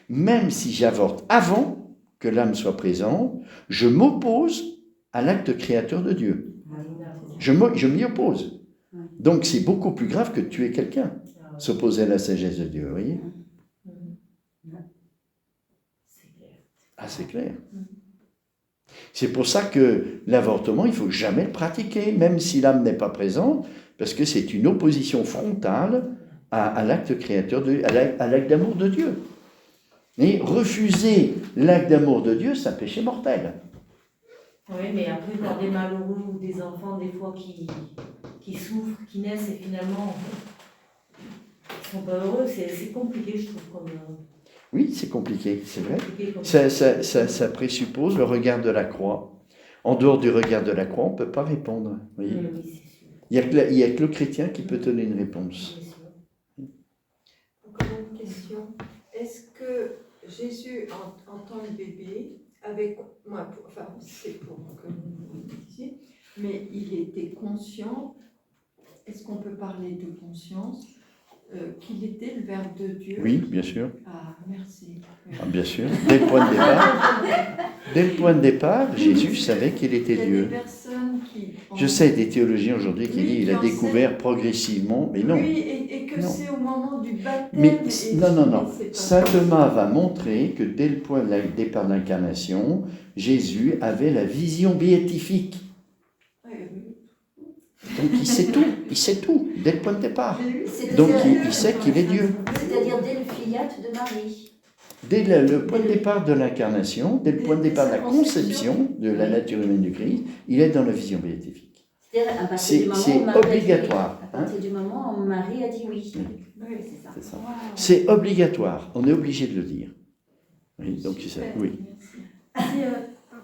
même si j'avorte avant que l'âme soit présente, je m'oppose à l'acte créateur de Dieu. Je m'y oppose. Donc c'est beaucoup plus grave que de tuer quelqu'un, s'opposer à la sagesse de Dieu, vous voyez? Ah, c'est clair. C'est pour ça que l'avortement, il ne faut jamais le pratiquer, même si l'âme n'est pas présente, parce que c'est une opposition frontale à l'acte créateur, à l'acte d'amour de Dieu. Et refuser l'acte d'amour de Dieu, c'est un péché mortel. Oui, mais après, voir des malheureux ou des enfants, des fois, qui souffrent, qui naissent et finalement, ils ne sont pas heureux, c'est compliqué, je trouve. Oui, c'est compliqué, c'est vrai. Comme Ça présuppose le regard de la croix. En dehors du regard de la croix, on ne peut pas répondre. Vous voyez. Oui, c'est sûr. Il n'y a que le chrétien qui peut donner une réponse. C'est sûr. Encore une question. Est-ce que Jésus, en tant que bébé, avec moi, enfin, c'est pour que vous le disiez, mais il était conscient, est-ce qu'on peut parler de conscience, qu'il était le Verbe de Dieu? Oui, bien sûr. Ah, merci. Ah, bien sûr. Dès le point de départ, Jésus savait qu'il était Il y a Dieu. des personnes qui... Je sais des théologiens aujourd'hui qui Oui, disent qu'il qui a découvert enseignent. progressivement, mais non. Oui, et que Non. c'est au moment du baptême. Mais et non. c'est pas Saint possible. Thomas va montrer que dès le point de départ de l'incarnation, Jésus avait la vision béatifique. Ouais, oui. Donc il sait tout, dès le point de départ. C'est-à-dire- Donc il sait qu'il est Dieu. C'est-à-dire dès le filiat de Marie. Dès le point de départ de l'incarnation, dès le point de départ de la conception de la nature humaine du Christ, il est dans la vision béatifique. C'est-à-dire à partir C'est du moment où Marie a dit oui. obligatoire, À partir du moment où Marie a dit oui. Oui, C'est ça. C'est ça. Wow. C'est obligatoire, on est obligé de le dire. Oui, donc c'est ça, Super, oui. merci.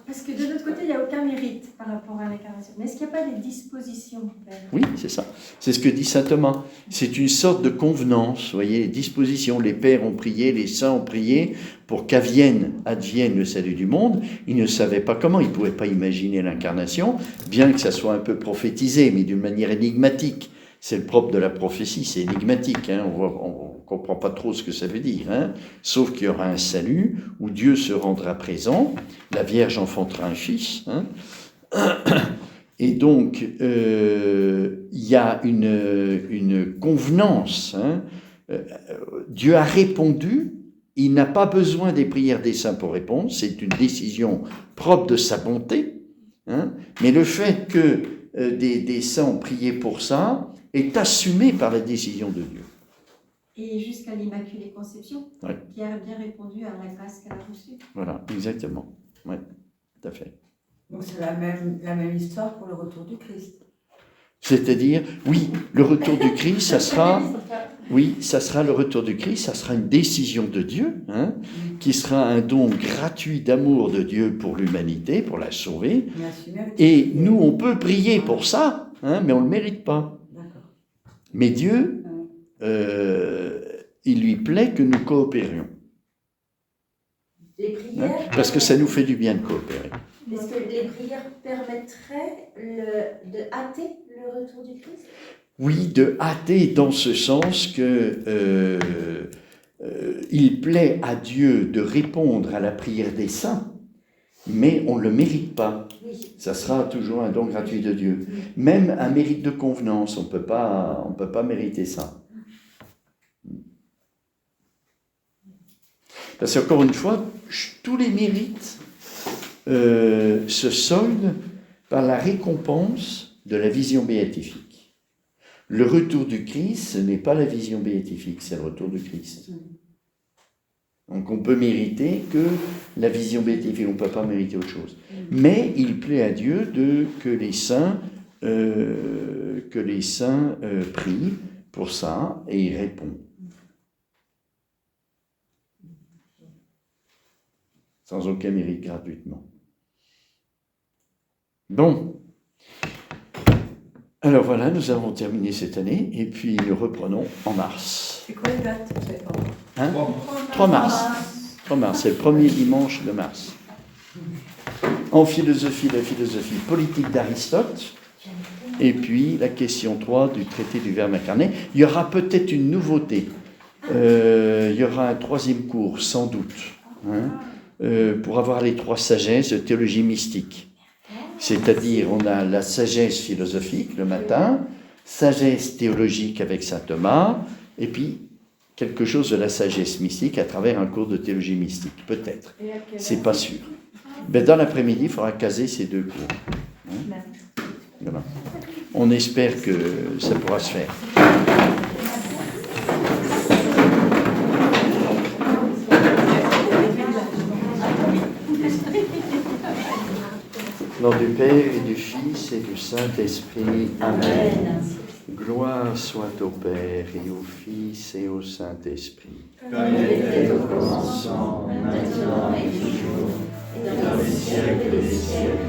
Parce que de l'autre côté, il n'y a aucun mérite par rapport à l'incarnation. Mais est-ce qu'il n'y a pas des dispositions Père Oui, c'est ça. C'est ce que dit saint Thomas. C'est une sorte de convenance, vous voyez, les dispositions. Les pères ont prié, les saints ont prié pour advienne le salut du monde. Ils ne savaient pas comment, ils ne pouvaient pas imaginer l'incarnation, bien que ça soit un peu prophétisé, mais d'une manière énigmatique. C'est le propre de la prophétie, c'est énigmatique, hein. On ne comprend pas trop ce que ça veut dire, hein. Sauf qu'il y aura un salut où Dieu se rendra présent, la Vierge enfantera un fils, hein. Et donc il y a une convenance, hein. Dieu a répondu, il n'a pas besoin des prières des saints pour répondre, c'est une décision propre de sa bonté, hein. Mais le fait que des saints ont prié pour ça est assumé par la décision de Dieu. Et jusqu'à l'Immaculée Conception, Ouais. qui a bien répondu à la grâce qu'elle a reçue. Voilà, exactement. Oui, tout à fait. Donc c'est la même histoire pour le retour du Christ. C'est-à-dire, oui, le retour du Christ, ça sera le retour du Christ, ça sera une décision de Dieu, hein, qui sera un don gratuit d'amour de Dieu pour l'humanité, pour la sauver. Mais assumer avec- Et nous, on peut prier pour ça, hein, mais on ne le mérite pas. D'accord. Mais Dieu, il lui plaît que nous coopérions, Les hein, prières. parce que ça nous fait du bien de coopérer. Est-ce que les prières permettraient de hâter le retour du Christ? Oui, de hâter dans ce sens que il plaît à Dieu de répondre à la prière des saints, mais on ne le mérite pas. Oui. Ça sera toujours un don gratuit de Dieu. Même un mérite de convenance, on ne peut pas mériter ça. Parce qu'encore une fois, tous les mérites se soldent par la récompense de la vision béatifique. Le retour du Christ, ce n'est pas la vision béatifique, c'est le retour du Christ. Donc on peut mériter que la vision béatifique, on ne peut pas mériter autre chose. Mais il plaît à Dieu que les saints prient pour ça et il répond. Sans aucun mérite, gratuitement. Bon. Alors voilà, nous avons terminé cette année et puis nous reprenons en mars. C'est quoi les dates? Je sais pas. Hein 3 mars. 3 mars, c'est le premier dimanche de mars. En philosophie, la philosophie politique d'Aristote. Et puis la question 3 du traité du Verbe incarné. Il y aura peut-être une nouveauté. Il y aura un 3e cours, sans doute, pour avoir les 3 sagesses de théologie mystique. C'est-à-dire, on a la sagesse philosophique le matin, sagesse théologique avec saint Thomas, et puis quelque chose de la sagesse mystique à travers un cours de théologie mystique, peut-être. C'est pas sûr. Ben, dans l'après-midi, il faudra caser ces 2 cours. Voilà. On espère que ça pourra se faire. Au nom du Père et du Fils et du Saint-Esprit. Amen. Gloire soit au Père et au Fils et au Saint-Esprit. Comme il était au commencement, maintenant et toujours, et dans les siècles des siècles.